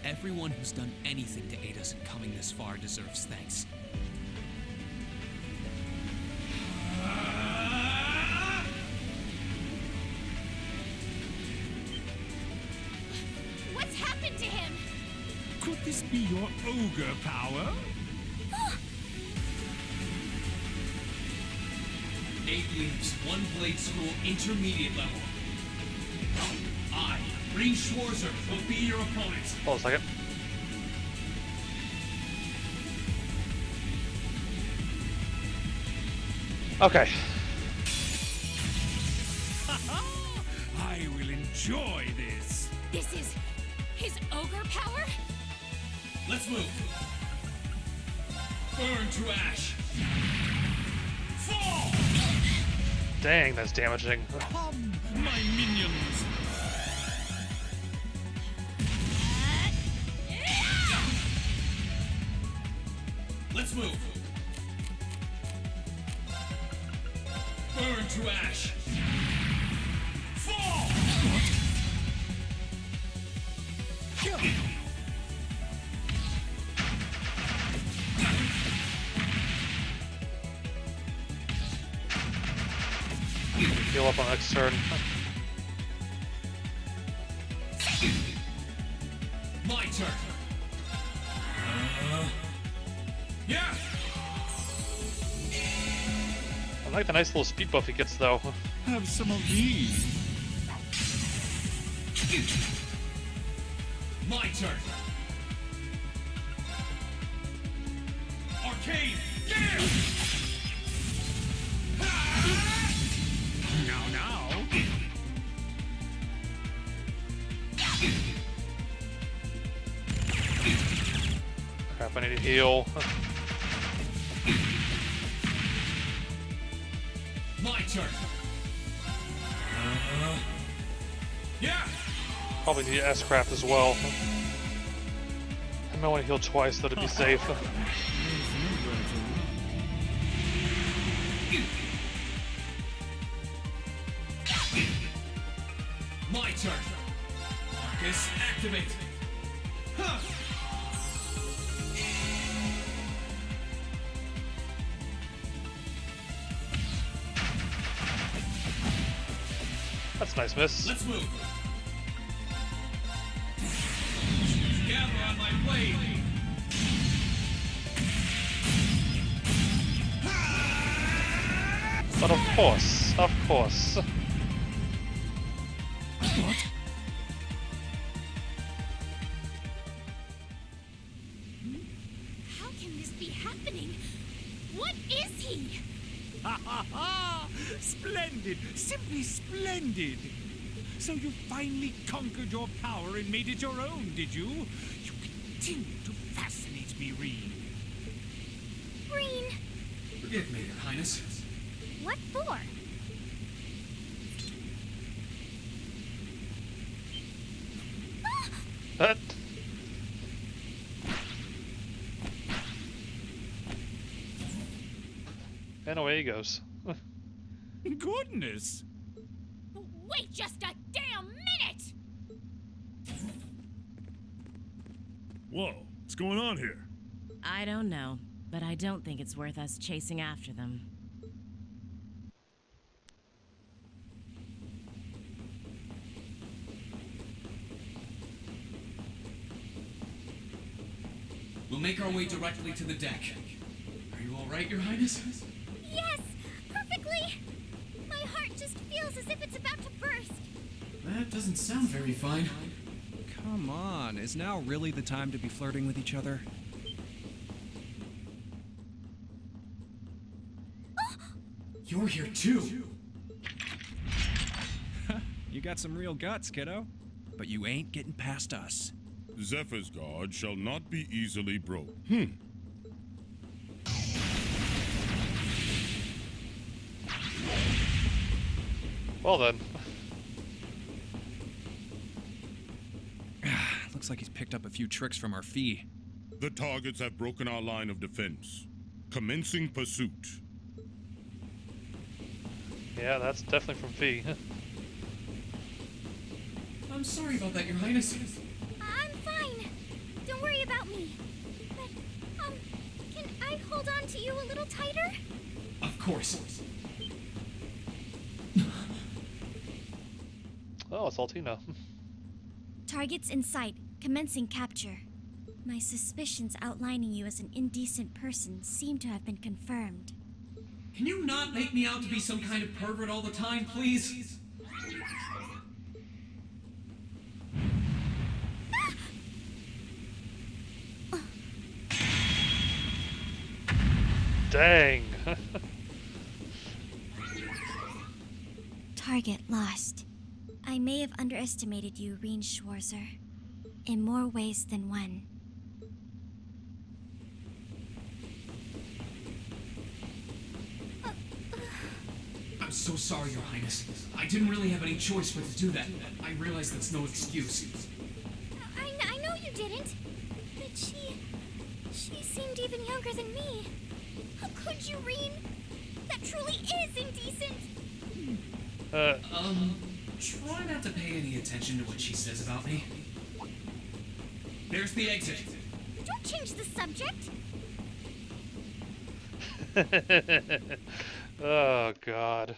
everyone who's done anything to aid us in coming this far deserves thanks. What's happened to him? Could this be your ogre power? 8 leaves, 1 blade school, intermediate level. I, Green Schwarzer, will be your opponent. Hold on a second. Okay. I will enjoy this. This is his ogre power? Let's move. Burn to ash. Fall! Dang, that's damaging. Come, my minions. Let's move. Burn to ash. Fall! Heal up on next turn. My turn. Yeah. I like the nice little speed buff he gets, though. Have some of these. My turn. Arcane. Yeah. Now. Crap, I need to heal. My turn. Yeah. Probably need S-Craft as well. I might want to heal twice, though, to be safe. My turn. Marcus, activate. Huh. That's a nice miss. Let's move. Gather on my blade. But of course, of course. What? How can this be happening? What is he? Ha ha ha! Splendid! Simply splendid! So you finally conquered your power and made it your own, did you? You continue to fascinate me, Reed. Green, Forgive me, Your Highness. what for? That. And away he goes. Goodness! Wait just a damn minute! Whoa, what's going on here? I don't know, but I don't think it's worth us chasing after them. We'll make our way directly to the deck. Are you all right, Your Highness? Yes, perfectly. My heart just feels as if it's about to burst. That doesn't sound very fine. Come on, is now really the time to be flirting with each other? You're here too. You got some real guts, kiddo. But you ain't getting past us. Zephyr's guard shall not be easily broke. Well then. Looks like he's picked up a few tricks from our fee. The targets have broken our line of defense. Commencing pursuit. Yeah, that's definitely from Fee. I'm sorry about that, Your Highness. I'm fine. Don't worry about me. But, can I hold on to you a little tighter? Of course. Oh, it's Altina. Targets in sight. Commencing capture. My suspicions outlining you as an indecent person seem to have been confirmed. Can you not make me out to be some kind of pervert all the time, please? Dang. Target lost. I may have underestimated you, Reen Schwarzer. In more ways than one. I'm so sorry, Your Highness. I didn't really have any choice but to do that. I realize that's no excuse. I know you didn't. But she seemed even younger than me. How could you, Reen? That truly is indecent. Try not to pay any attention to what she says about me. There's the exit. Don't change the subject. Oh, God.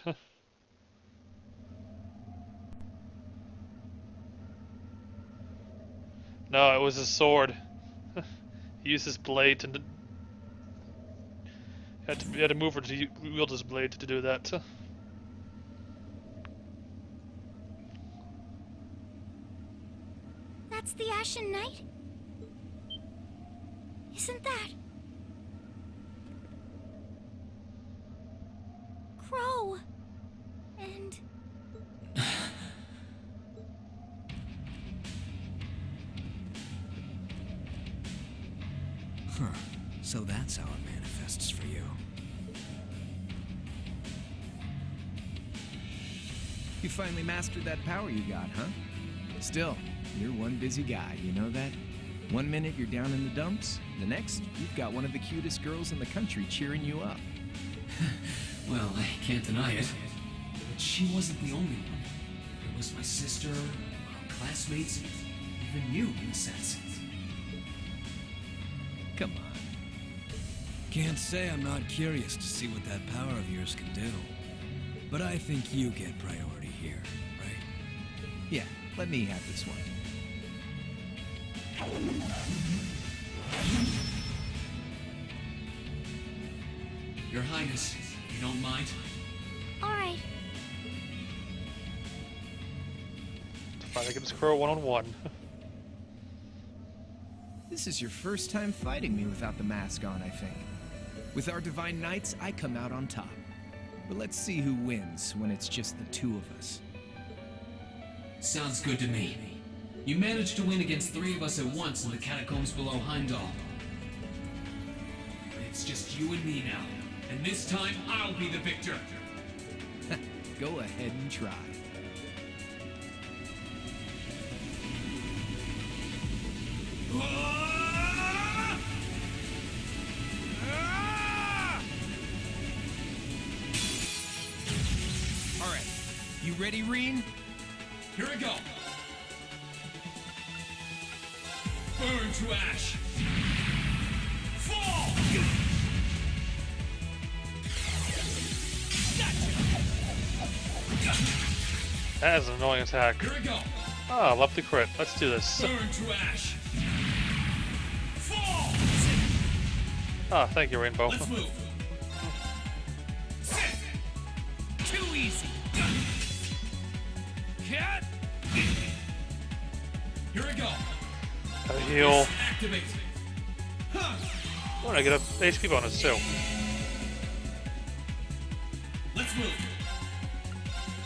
No, it was his sword. He used his blade to... He had to move her to wield his blade to do that. That's the Ashen Knight? Isn't that... Crow? And... Huh. So that's how it manifests for you. You finally mastered that power you got, huh? Still, you're one busy guy, you know that? One minute you're down in the dumps, the next, you've got one of the cutest girls in the country cheering you up. Well, I can't deny it. But she wasn't the only one. It was my sister, our classmates, even you, in a sense. Come on. Can't say I'm not curious to see what that power of yours can do. But I think you get priority here, right? Yeah, let me have this one. Your Highness, you don't mind? Alright. Fight against Crow one-on-one. This is your first time fighting me without the mask on, I think. With our Divine Knights, I come out on top. But let's see who wins when it's just the two of us. Sounds good to me. You managed to win against 3 of us at once in the catacombs below Heimdall. It's just you and me now. And this time, I'll be the victor. Go ahead and try. All right, you ready, Reen? Here we go. Burn to ash. Fall! That is an annoying attack. Here we go. Ah, love the crit. Let's do this. Burn to ash. Fall! Ah, thank you, Rainbow. Let's move. Sit. Too easy. Cat. Here we go. Gotta heal. Activate. Oh, and I get a HP bonus too. Let's move.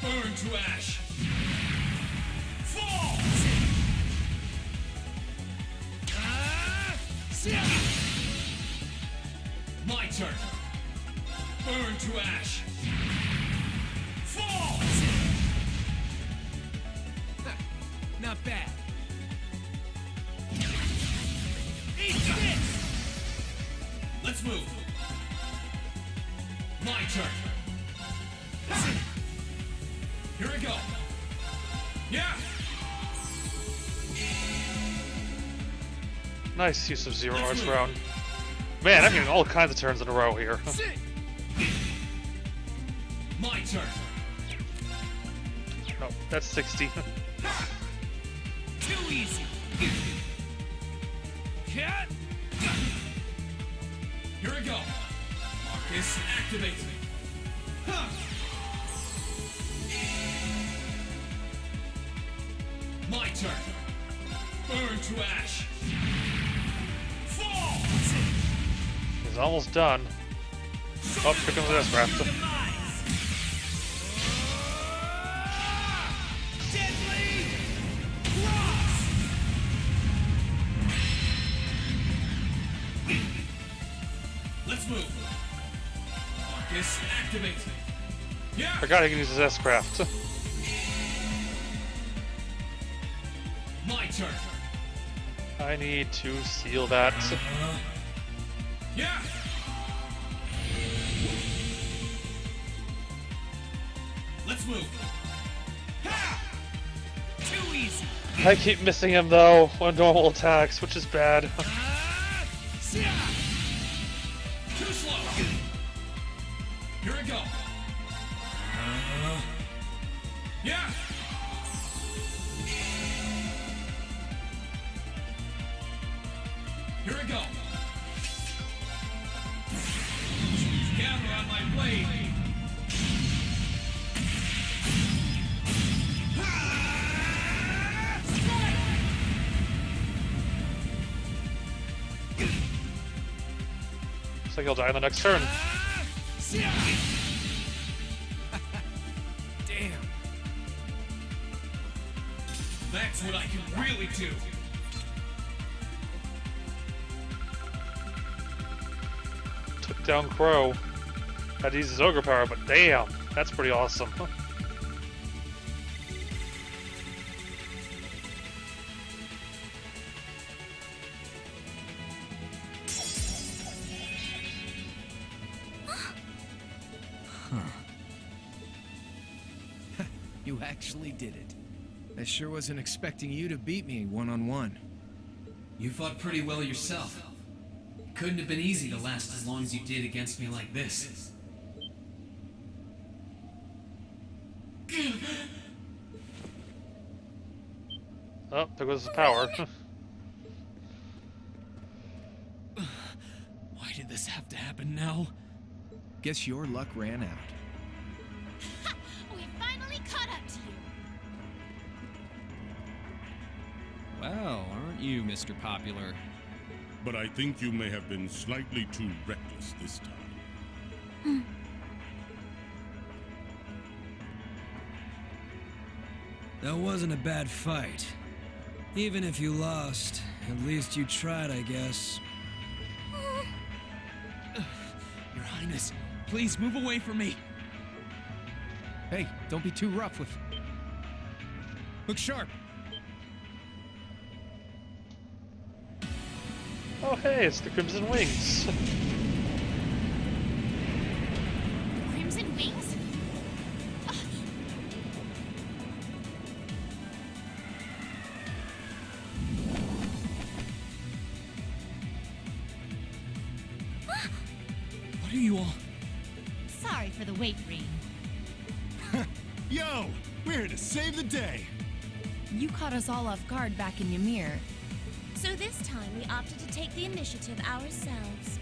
Burn to ash. Fall! My turn. Burn to ash. Fall! Not bad. Eat this! Let's move. My turn. Here we go. Yeah! Nice use of Zero Arts round. Man, I'm getting all kinds of turns in a row here. My turn. No, that's 60. Too easy. Cat. Here we go. Marcus, activate. My turn. Burn to ash. Fall. He's almost done. Oh, here comes this raft. Deadly cross. Let's move. Marcus, activate. Yeah. Forgot he can use his S-Craft. My turn. I need to seal that. Yeah. Let's move. Ha! Too easy. I keep missing him though on normal attacks, which is bad. Too slow. Here we go. Yeah. Here we go. Gather on my blade. Looks like he'll die in the next turn. Damn. That's what I can really do. took down Crow. Had to use his ogre power, but damn, that's pretty awesome. You actually did it. I sure wasn't expecting you to beat me one-on-one. You fought pretty well yourself. It couldn't have been easy to last as long as you did against me like this. Oh, there goes his power. Why did this have to happen now? Guess your luck ran out. We finally caught up to you. Well, aren't you, Mr. Popular? But I think you may have been slightly too reckless this time. That wasn't a bad fight. Even if you lost, at least you tried, I guess. Your Highness, please move away from me. Hey, don't be too rough with... Look sharp! Oh hey, it's the Crimson Wings. Crimson Wings? What are you all? Sorry for the wait, Rean. Yo, we're here to save the day. You caught us all off guard back in Ymir. So this time we opted to take the initiative ourselves.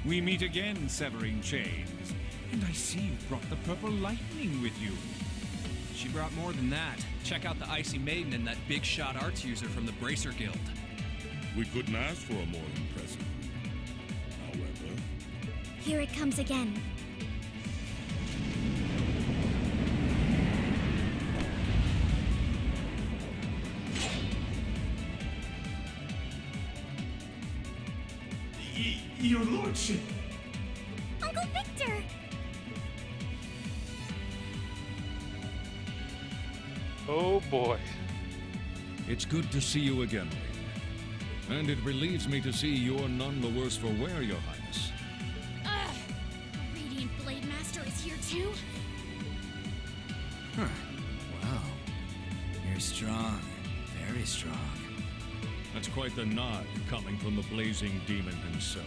We meet again, severing chains. And I see you brought the purple lightning with you. She brought more than that. Check out the Icy Maiden and that big shot arts user from the Bracer Guild. We couldn't ask for a more impressive group. However, Here it comes again. Your lordship. Uncle Victor! Oh boy. It's good to see you again, Rain. And it relieves me to see you're none the worse for wear, Your Highness. Ugh! The Radiant Blade Master is here too? Huh. Wow. You're strong. Very strong. That's quite the nod coming from the blazing demon himself.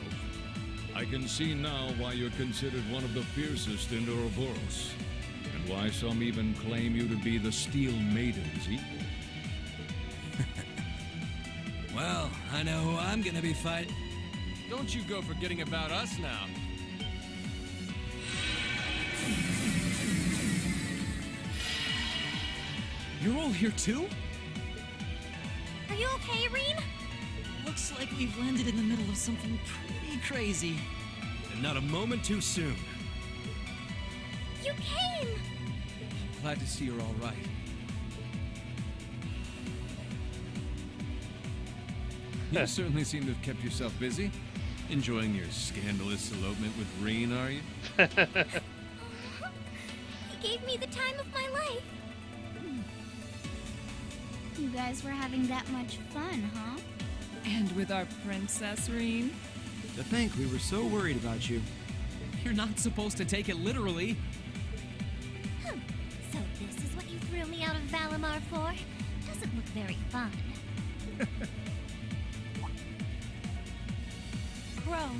I can see now why you're considered one of the fiercest in Ouroboros, and why some even claim you to be the Steel Maiden's equal. Well, I know who I'm gonna be fighting. Don't you go forgetting about us now. You're all here too? Are you okay, Rean? Looks like we've landed in the middle of something pretty crazy. And not a moment too soon. You came! Glad to see you're all right. You certainly seem to have kept yourself busy. Enjoying your scandalous elopement with Reen, are you? He gave me the time of my life. You guys were having that much fun, huh? And with our princess, Rean? To think we were so worried about you. You're not supposed to take it literally. So this is what you threw me out of Valimar for? Doesn't look very fun. Crow,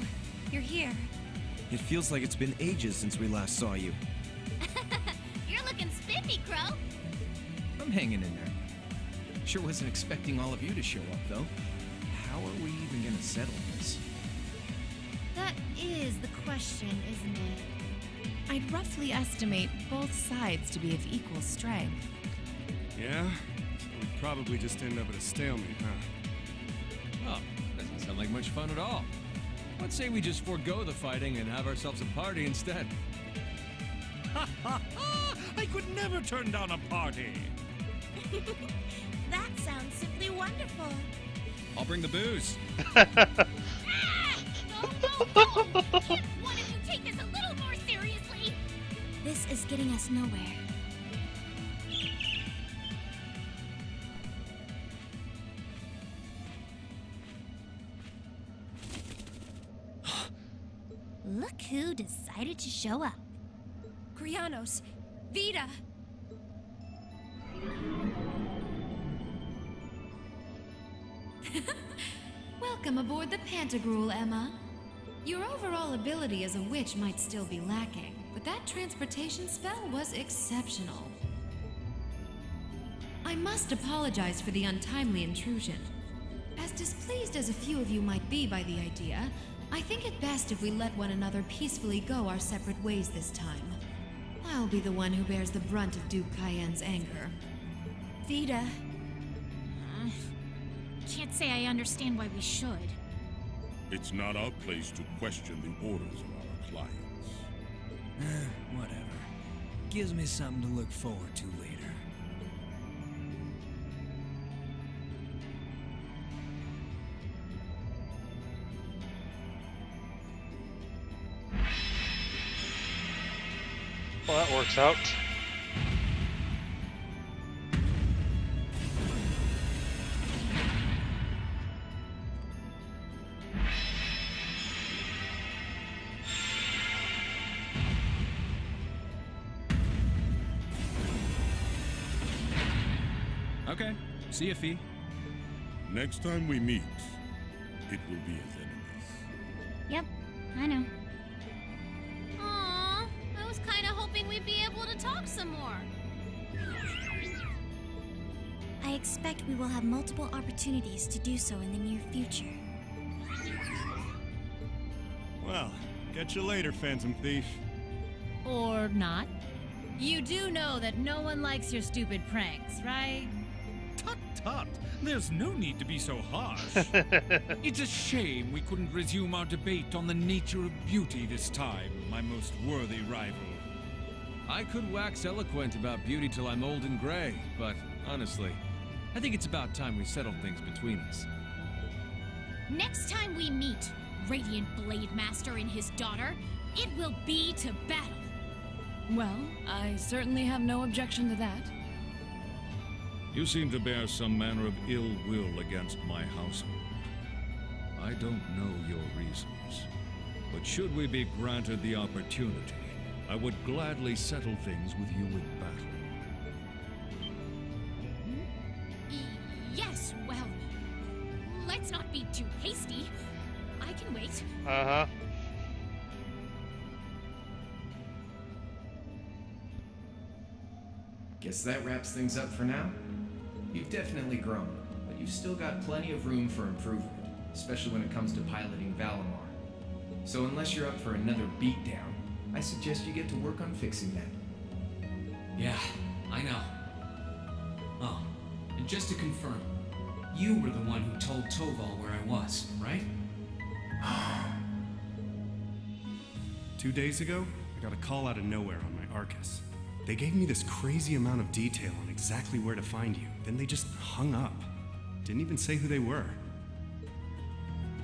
you're here. It feels like it's been ages since we last saw you. You're looking spiffy, Crow. I'm hanging in there. Sure wasn't expecting all of you to show up, though. How are we even gonna settle this? That is the question, isn't it? I'd roughly estimate both sides to be of equal strength. Yeah? So we'd probably just end up at a stalemate, huh? Oh, doesn't sound like much fun at all. Let's say we just forego the fighting and have ourselves a party instead. Ha ha ha! I could never turn down a party. That sounds simply wonderful. I'll bring the booze. No! One of you take this a little more seriously? This is getting us nowhere. Look who decided to show up. Krianos, Vita. Welcome aboard the Pantagruel, Emma. Your overall ability as a witch might still be lacking, but that transportation spell was exceptional. I must apologize for the untimely intrusion. As displeased as a few of you might be by the idea, I think it best if we let one another peacefully go our separate ways this time. I'll be the one who bears the brunt of Duke Cayenne's anger. Vita. Can't say I understand why we should. It's not our place to question the orders of our clients. Whatever. Gives me something to look forward to later. Well, that works out. Okay. See ya, Fee. Next time we meet, it will be as enemies. Yep, I know. Aww, I was kind of hoping we'd be able to talk some more. I expect we will have multiple opportunities to do so in the near future. Well, catch you later, Phantom Thief. Or not. You do know that no one likes your stupid pranks, right? Tut tut! There's no need to be so harsh. It's a shame we couldn't resume our debate on the nature of beauty this time, my most worthy rival. I could wax eloquent about beauty till I'm old and gray, but honestly, I think it's about time we settled things between us. Next time we meet, Radiant Blade Master and his daughter, it will be to battle. Well, I certainly have no objection to that. You seem to bear some manner of ill will against my household. I don't know your reasons, but should we be granted the opportunity, I would gladly settle things with you in battle. Yes, well, let's not be too hasty. I can wait. Uh-huh. Guess that wraps things up for now. You've definitely grown, but you've still got plenty of room for improvement, especially when it comes to piloting Valimar. So unless you're up for another beatdown, I suggest you get to work on fixing that. Yeah, I know. Oh, and just to confirm, you were the one who told Toval where I was, right? 2 days ago, I got a call out of nowhere on my Arcus. They gave me this crazy amount of detail on exactly where to find you. Then they just hung up. Didn't even say who they were.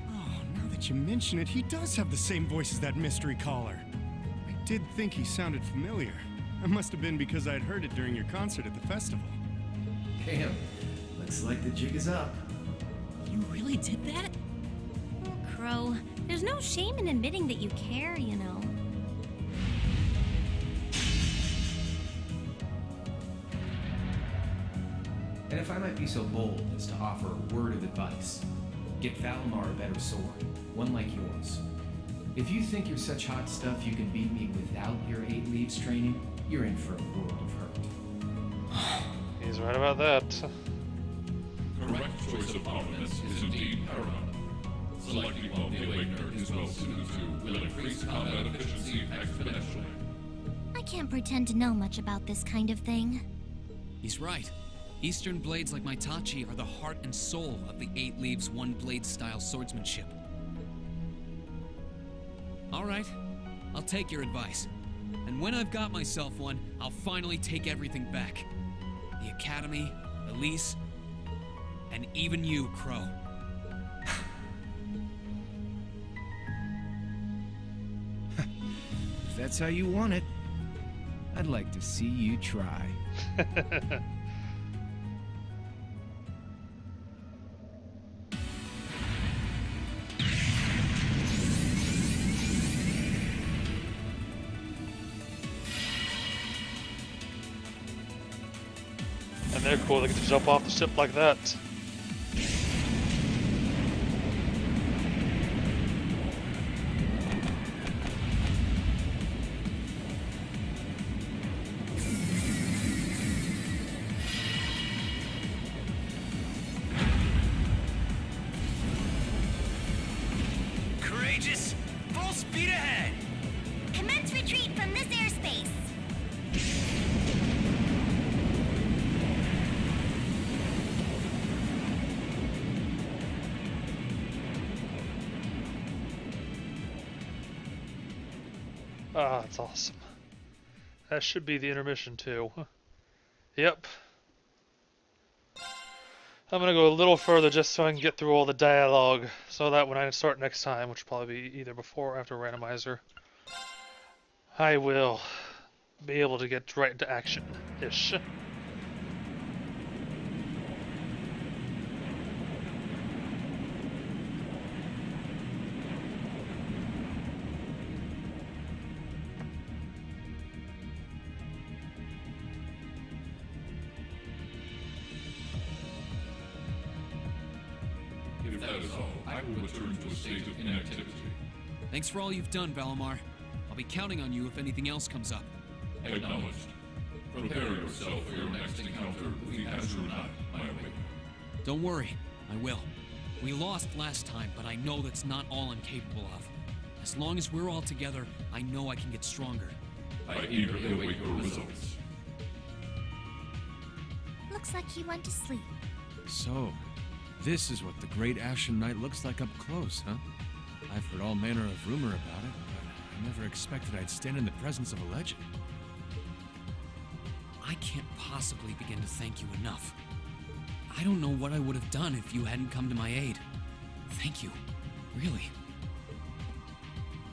Oh, now that you mention it, he does have the same voice as that mystery caller. I did think he sounded familiar. It must have been because I'd heard it during your concert at the festival. Damn, looks like the jig is up. You really did that? Oh, Crow, there's no shame in admitting that you care, you know. And if I might be so bold as to offer a word of advice, get Valimar a better sword, one like yours. If you think you're such hot stuff you can beat me without your 8 leaves training, you're in for a world of hurt. He's right about that. Correct choice of armaments is indeed paramount. Selecting while the Awakener is well suited to will increase combat efficiency exponentially. I can't pretend to know much about this kind of thing. He's right. Eastern blades like my Tachi are the heart and soul of the 8 Leaves 1 Blade style swordsmanship. Alright, I'll take your advice. And when I've got myself one, I'll finally take everything back. The Academy, Elise, and even you, Crow. that's how you want it, I'd like to see you try. And they're cool, they get to jump off the ship like that. Courageous! Full speed ahead! Commence retreat from this airspace. Ah, that's awesome. That should be the intermission too. Yep. I'm gonna go a little further just so I can get through all the dialogue, so that when I start next time, which will probably be either before or after randomizer, I will be able to get right into action-ish. If that is all, I will return to a state of inactivity. Thanks for all you've done, Valimar. I'll be counting on you if anything else comes up. Acknowledged. Prepare yourself for your next encounter with the Azure Knight, my awakener. Don't worry, I will. We lost last time, but I know that's not all I'm capable of. As long as we're all together, I know I can get stronger. I eagerly await your results. Looks like he went to sleep. So, this is what the Great Ashen Knight looks like up close, huh? I've heard all manner of rumor about it, but I never expected I'd stand in the presence of a legend. I can't possibly begin to thank you enough. I don't know what I would have done if you hadn't come to my aid. Thank you. Really.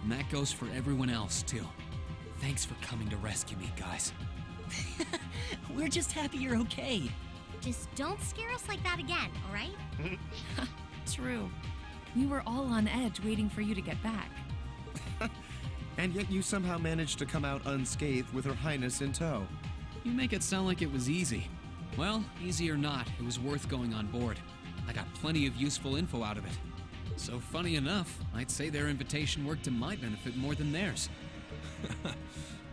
And that goes for everyone else, too. Thanks for coming to rescue me, guys. We're just happy you're okay. Just don't scare us like that again, alright? True. We were all on edge waiting for you to get back. And yet you somehow managed to come out unscathed with Her Highness in tow. You make it sound like it was easy. Well, easy or not, it was worth going on board. I got plenty of useful info out of it. So funny enough, I'd say their invitation worked to my benefit more than theirs.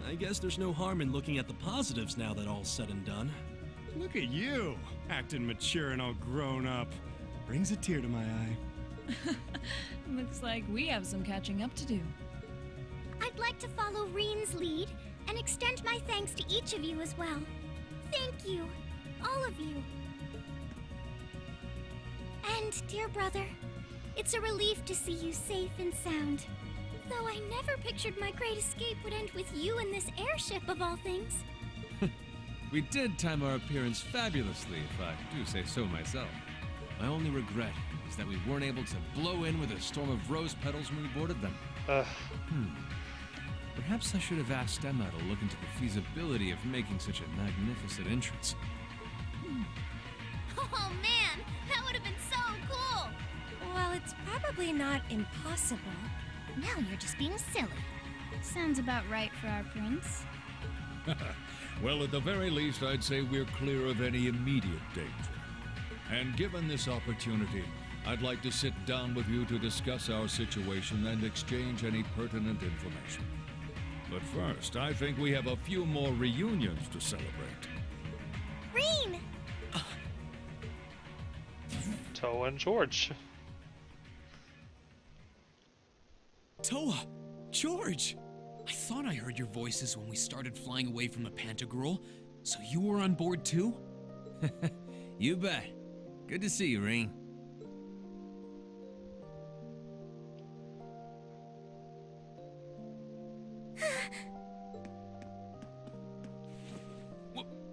I guess there's no harm in looking at the positives now that all's said and done. Look at you, acting mature and all grown up. Brings a tear to my eye. Looks like we have some catching up to do. I'd like to follow Reen's lead and extend my thanks to each of you as well. Thank you, all of you. And, dear brother, it's a relief to see you safe and sound. Though I never pictured my great escape would end with you in this airship of all things. We did time our appearance fabulously, if I do say so myself. My only regret is that we weren't able to blow in with a storm of rose petals when we boarded them. Perhaps I should have asked Emma to look into the feasibility of making such a magnificent entrance. Oh man, that would have been so cool! Well, it's probably not impossible. Now you're just being silly. Sounds about right for our prince. Well, at the very least, I'd say we're clear of any immediate danger. And given this opportunity, I'd like to sit down with you to discuss our situation and exchange any pertinent information. But first, I think we have a few more reunions to celebrate. Reen! Toa and George. Toa! George! I thought I heard your voices when we started flying away from the Pantagruel, so you were on board too? You bet. Good to see you, Reen.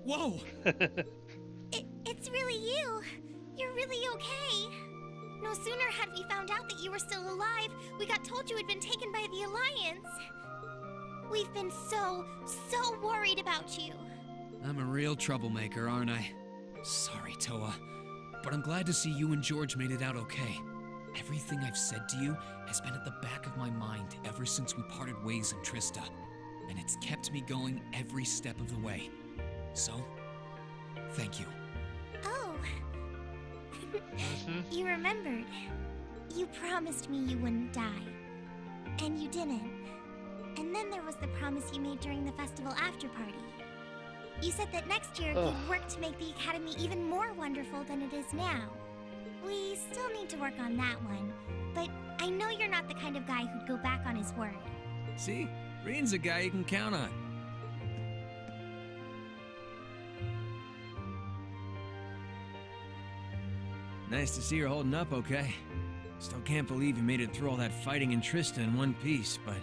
Whoa! It's really you. You're really okay. No sooner had we found out that you were still alive, we got told you had been taken by the Alliance. We've been so worried about you. I'm a real troublemaker, aren't I? Sorry, Toa. But I'm glad to see you and George made it out okay. Everything I've said to you has been at the back of my mind ever since we parted ways in Trista. And it's kept me going every step of the way. So, thank you. Oh. You remembered. You promised me you wouldn't die. And you didn't. And then there was the promise you made during the festival after-party. You said that next year you'd work to make the Academy even more wonderful than it is now. We still need to work on that one, but I know you're not the kind of guy who'd go back on his word. See? Reen's a guy you can count on. Nice to see you're holding up okay. Still can't believe you made it through all that fighting in Trista in one piece, but...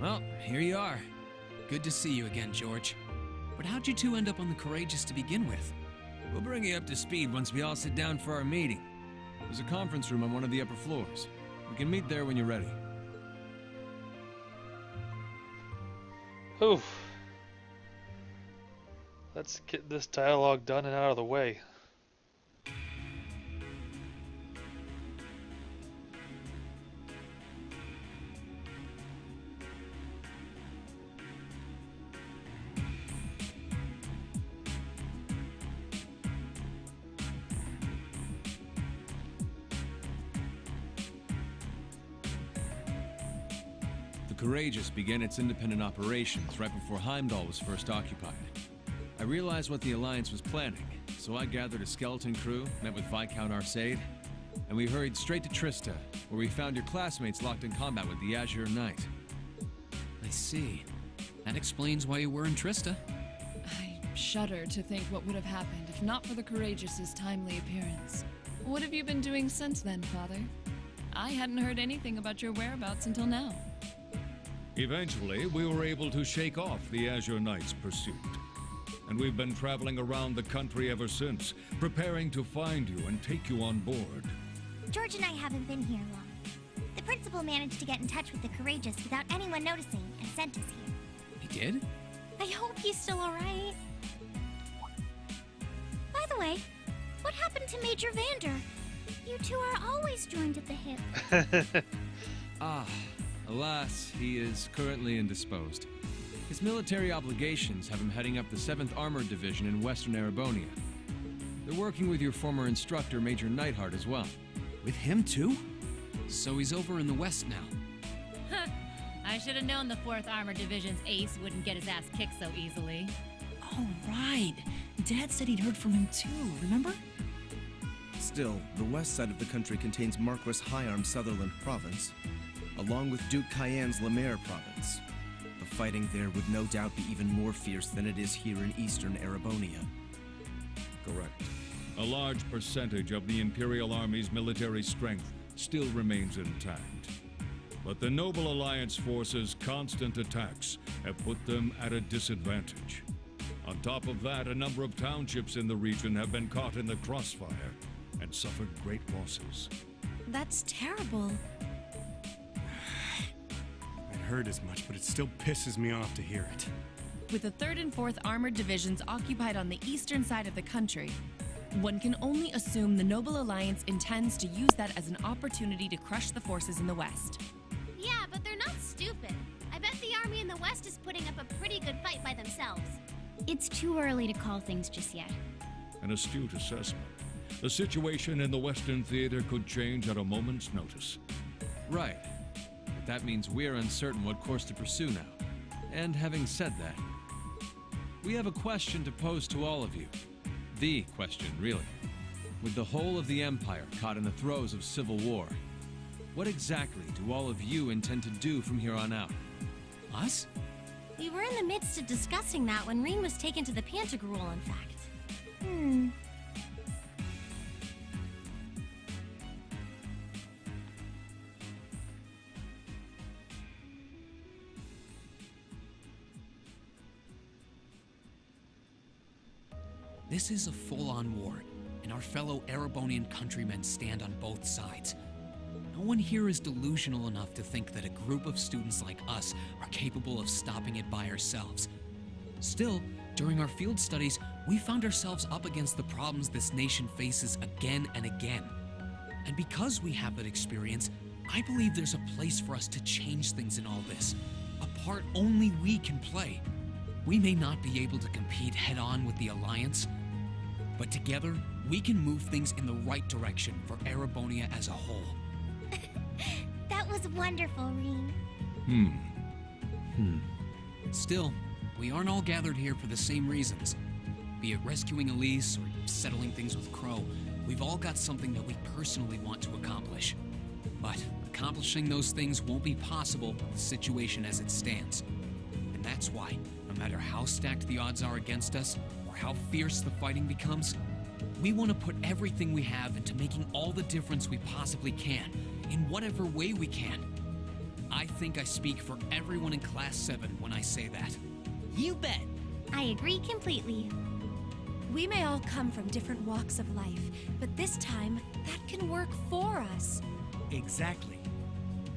well, here you are. Good to see you again, George. But how'd you two end up on the Courageous to begin with? We'll bring you up to speed once we all sit down for our meeting. There's a conference room on one of the upper floors. We can meet there when you're ready. Oof. Let's get this dialogue done and out of the way. The Courageous began its independent operations right before Heimdall was first occupied. I realized what the Alliance was planning, so I gathered a skeleton crew, met with Viscount Arcade, and we hurried straight to Trista, where we found your classmates locked in combat with the Azure Knight. I see. That explains why you were in Trista. I shudder to think what would have happened if not for the Courageous's timely appearance. What have you been doing since then, Father? I hadn't heard anything about your whereabouts until now. Eventually, we were able to shake off the Azure Knight's pursuit. And we've been traveling around the country ever since, preparing to find you and take you on board. George and I haven't been here long. The principal managed to get in touch with the Courageous without anyone noticing and sent us here. He did? I hope he's still alright. By the way, what happened to Major Vander? You two are always joined at the hip. Alas, he is currently indisposed. His military obligations have him heading up the 7th Armored Division in Western Erebonia. They're working with your former instructor, Major Neidhart, as well. With him too? So he's over in the west now. I should have known the 4th Armored Division's ace wouldn't get his ass kicked so easily. Oh, right. Dad said he'd heard from him too, remember? Still, the west side of the country contains Marquis Hyarm's Sutherland province, along with Duke Cayenne's Lemaire province. The fighting there would no doubt be even more fierce than it is here in eastern Erebonia. Correct. A large percentage of the Imperial Army's military strength still remains intact. But the Noble Alliance forces' constant attacks have put them at a disadvantage. On top of that, a number of townships in the region have been caught in the crossfire and suffered great losses. That's terrible. I'd heard as much, but it still pisses me off to hear it. With the 3rd and 4th Armored Divisions occupied on the eastern side of the country, one can only assume the Noble Alliance intends to use that as an opportunity to crush the forces in the west. Yeah, but they're not stupid. I bet the army in the west is putting up a pretty good fight by themselves. It's too early to call things just yet. An astute assessment. The situation in the Western Theater could change at a moment's notice. Right. But that means we're uncertain what course to pursue now. And having said that, we have a question to pose to all of you. The question, really. With the whole of the Empire caught in the throes of civil war, what exactly do all of you intend to do from here on out? Us? We were in the midst of discussing that when Reen was taken to the Pantagruel, in fact. This is a full-on war, and our fellow Erebonian countrymen stand on both sides. No one here is delusional enough to think that a group of students like us are capable of stopping it by ourselves. Still, during our field studies, we found ourselves up against the problems this nation faces again and again. And because we have that experience, I believe there's a place for us to change things in all this, a part only we can play. We may not be able to compete head-on with the Alliance, but together, we can move things in the right direction for Erebonia as a whole. That was wonderful, Reen. Still, we aren't all gathered here for the same reasons. Be it rescuing Elise or settling things with Crow, we've all got something that we personally want to accomplish. But accomplishing those things won't be possible with the situation as it stands. And that's why, no matter how stacked the odds are against us, or how fierce the fighting becomes, we want to put everything we have into making all the difference we possibly can, in whatever way we can. I think I speak for everyone in Class 7 when I say that. You bet. I agree completely. We may all come from different walks of life, but this time, that can work for us. Exactly.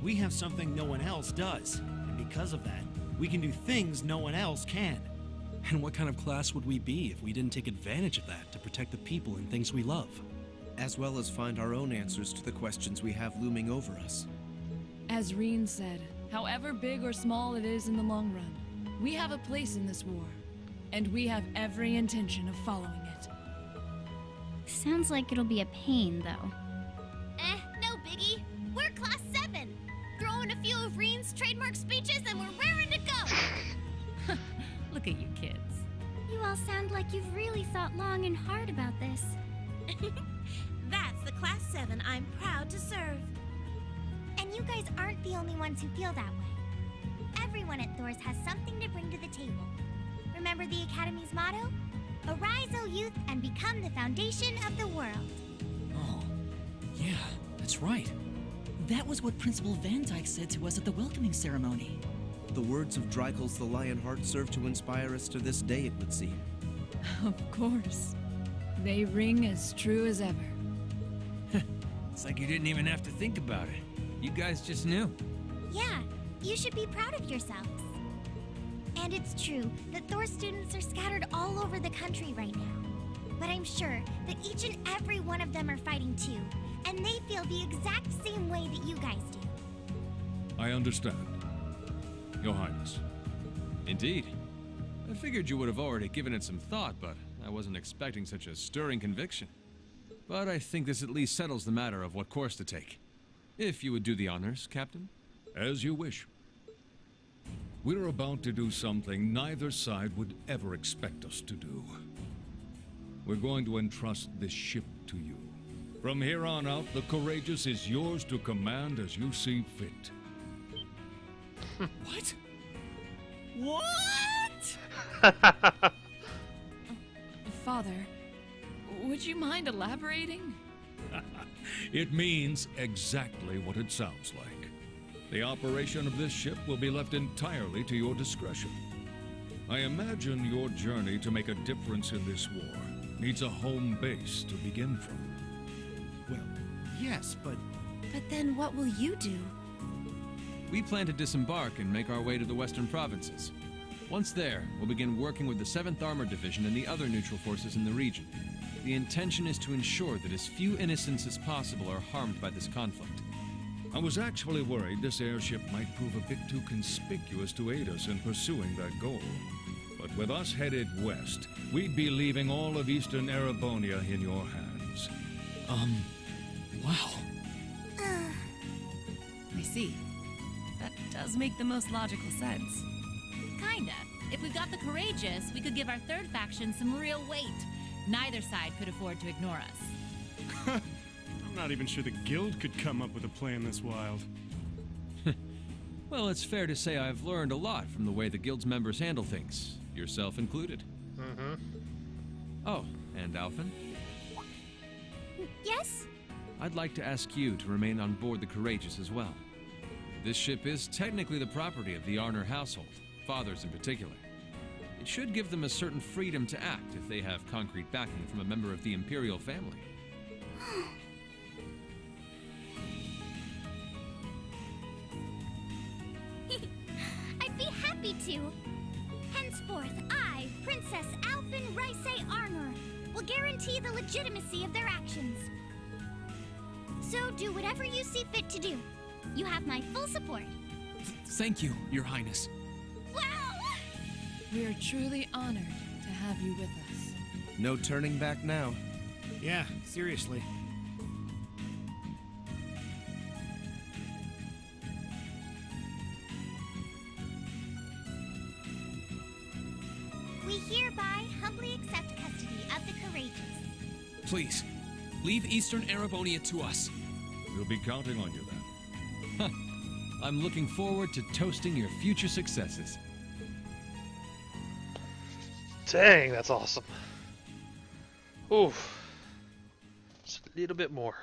We have something no one else does, and because of that, we can do things no one else can. And what kind of class would we be if we didn't take advantage of that to protect the people and things we love? As well as find our own answers to the questions we have looming over us. As Reen said, however big or small it is in the long run, we have a place in this war, and we have every intention of following it. Sounds like it'll be a pain, though. No biggie. We're Class 7. Throw in a few of Reen's trademark speeches and we're raring to go. Look at you kids. You all sound like you've really thought long and hard about this. That's the Class 7 I'm proud to serve. And you guys aren't the only ones who feel that way. Everyone at Thor's has something to bring to the table. Remember the Academy's motto? Arise, O youth, and become the foundation of the world. Oh, yeah, that's right. That was what Principal Van Dyke said to us at the welcoming ceremony. The words of Dreichel's the Lionheart serve to inspire us to this day, it would seem. Of course. They ring as true as ever. It's like you didn't even have to think about it. You guys just knew. Yeah, you should be proud of yourselves. And it's true that Thor students are scattered all over the country right now. But I'm sure that each and every one of them are fighting too, and they feel the exact same way that you guys do. I understand, Your Highness. Indeed. I figured you would have already given it some thought, but I wasn't expecting such a stirring conviction. But I think this at least settles the matter of what course to take. If you would do the honors, Captain. As you wish. We're about to do something neither side would ever expect us to do. We're going to entrust this ship to you. From here on out, the Courageous is yours to command as you see fit. What? What? Father, would you mind elaborating? It means exactly what it sounds like. The operation of this ship will be left entirely to your discretion. I imagine your journey to make a difference in this war needs a home base to begin from. Well, yes, but... But then what will you do? We plan to disembark and make our way to the western provinces. Once there, we'll begin working with the 7th Armored Division and the other neutral forces in the region. The intention is to ensure that as few innocents as possible are harmed by this conflict. I was actually worried this airship might prove a bit too conspicuous to aid us in pursuing that goal. But with us headed west, we'd be leaving all of eastern Erebonia in your hands. Wow. I see. That does make the most logical sense. Kinda. If we've got the Courageous, we could give our third faction some real weight. Neither side could afford to ignore us. I'm not even sure the Guild could come up with a plan this wild. Well, it's fair to say I've learned a lot from the way the Guild's members handle things, yourself included. Oh, and Alphen? Yes? I'd like to ask you to remain on board the Courageous as well. This ship is technically the property of the Arner household, fathers in particular. It should give them a certain freedom to act if they have concrete backing from a member of the Imperial family. to. Henceforth, I, Princess Alphen Rice Armor, will guarantee the legitimacy of their actions. So do whatever you see fit to do. You have my full support. Thank you, Your Highness. Wow! We are truly honored to have you with us. No turning back now. Yeah, seriously. We hereby humbly accept custody of the courageous. Please, leave Eastern Arabonia to us. We'll be counting on you then. I'm looking forward to toasting your future successes. Dang, that's awesome. Oof. Just a little bit more.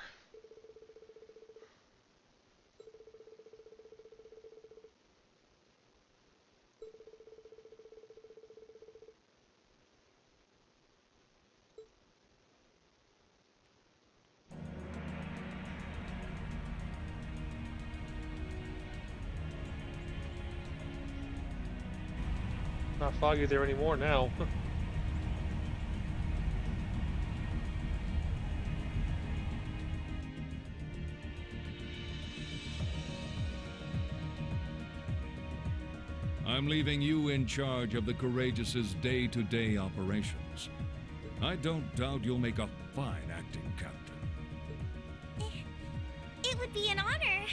Not foggy there anymore now. I'm leaving you in charge of the Courageous's day-to-day operations. I don't doubt you'll make a fine acting captain. It would be an honor.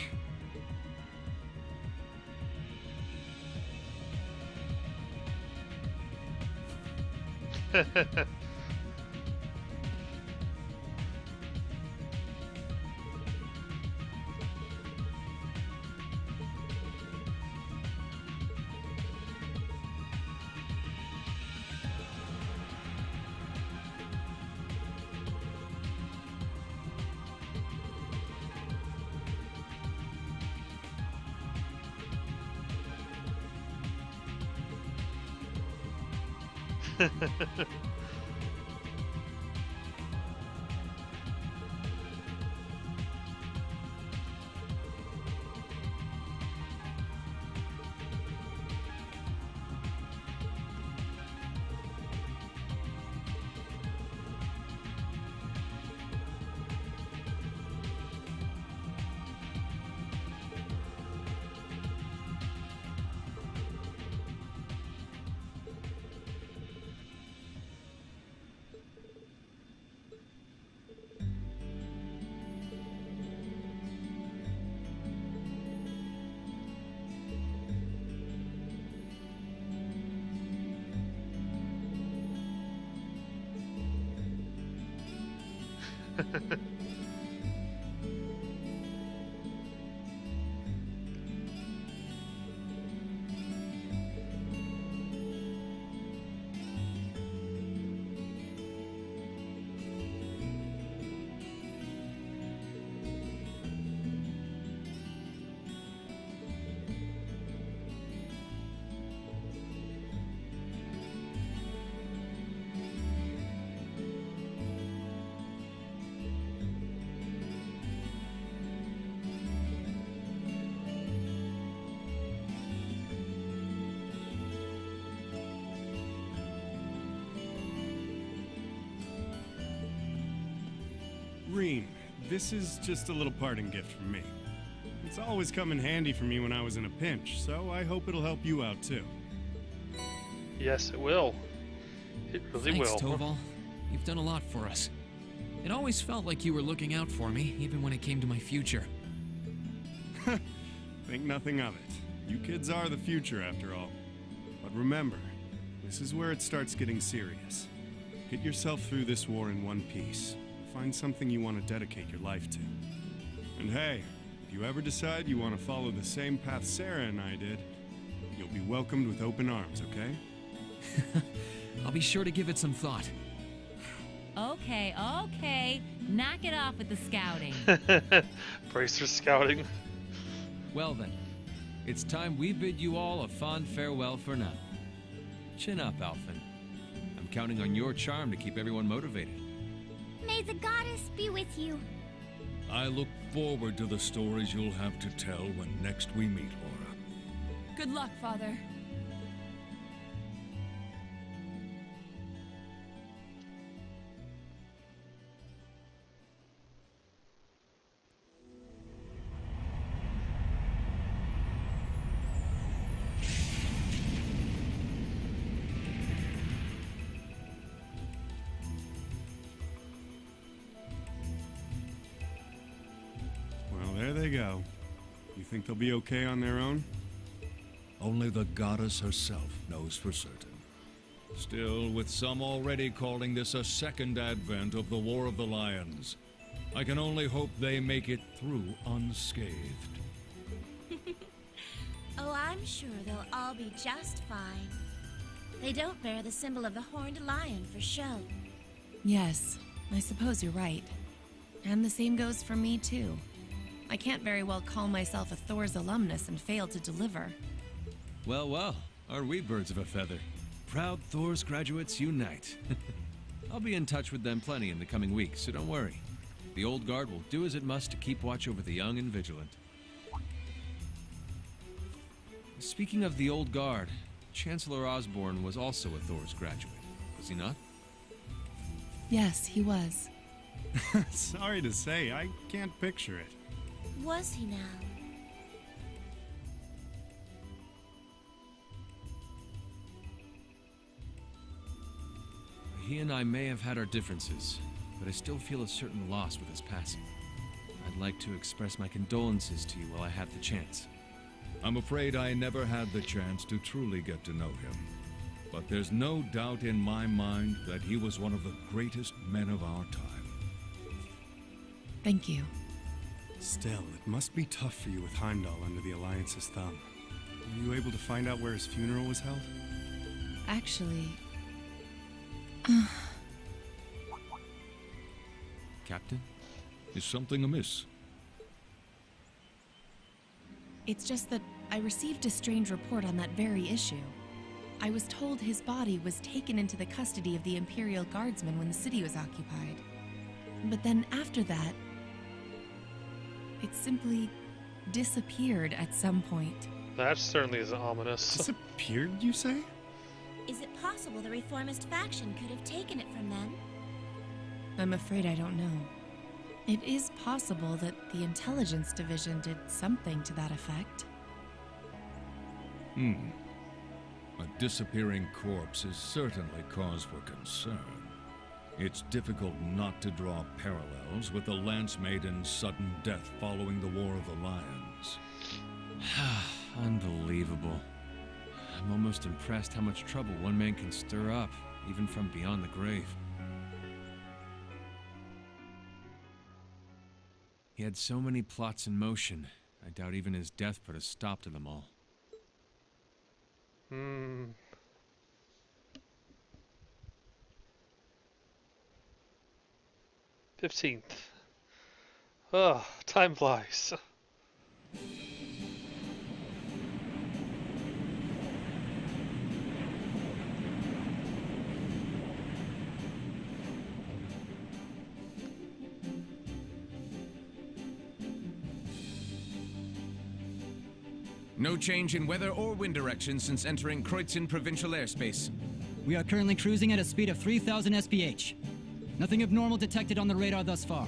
Reem, this is just a little parting gift from me. It's always come in handy for me when I was in a pinch, so I hope it'll help you out too. Yes, it will. It really Thanks, will. Toval. You've done a lot for us. It always felt like you were looking out for me, even when it came to my future. Think nothing of it. You kids are the future, after all. But remember, this is where it starts getting serious. Get yourself through this war in one piece. Find something you want to dedicate your life to. And hey, if you ever decide you want to follow the same path Sarah and I did, you'll be welcomed with open arms, okay? I'll be sure to give it some thought. Okay, okay. Knock it off with the scouting. Brace for scouting. Well then, it's time we bid you all a fond farewell for now. Chin up, Alphen. I'm counting on your charm to keep everyone motivated. May the goddess be with you. I look forward to the stories you'll have to tell when next we meet, Laura. Good luck, Father. they go. You think they'll be okay on their own? Only the goddess herself knows for certain. Still, with some already calling this a second advent of the War of the Lions, I can only hope they make it through unscathed. Oh, I'm sure they'll all be just fine. They don't bear the symbol of the horned lion for show. Yes, I suppose you're right. And the same goes for me, too. I can't very well call myself a Thor's alumnus and fail to deliver. Well, well, are we birds of a feather? Proud Thor's graduates unite. I'll be in touch with them plenty in the coming weeks, so don't worry. The old guard will do as it must to keep watch over the young and vigilant. Speaking of the old guard, Chancellor Osborne was also a Thor's graduate, was he not? Yes, he was. Sorry to say, I can't picture it. Was he now? He and I may have had our differences, but I still feel a certain loss with his passing. I'd like to express my condolences to you while I have the chance. I'm afraid I never had the chance to truly get to know him. But there's no doubt in my mind that he was one of the greatest men of our time. Thank you. Still, it must be tough for you with Heimdall under the Alliance's thumb. Were you able to find out where his funeral was held? Actually... Captain? Is something amiss? It's just that I received a strange report on that very issue. I was told his body was taken into the custody of the Imperial Guardsmen when the city was occupied. But then after that, it simply disappeared at some point. That certainly is ominous. Disappeared, you say? Is it possible the reformist faction could have taken it from them? I'm afraid I don't know. It is possible that the intelligence division did something to that effect. A disappearing corpse is certainly cause for concern. It's difficult not to draw parallels with the Lance Maiden's sudden death following the War of the Lions. Unbelievable. I'm almost impressed how much trouble one man can stir up, even from beyond the grave. He had so many plots in motion, I doubt even his death put a stop to them all. 15th. Oh, time flies. No change in weather or wind direction since entering Kreutzen provincial airspace. We are currently cruising at a speed of 3,000 SPH. Nothing abnormal detected on the radar thus far.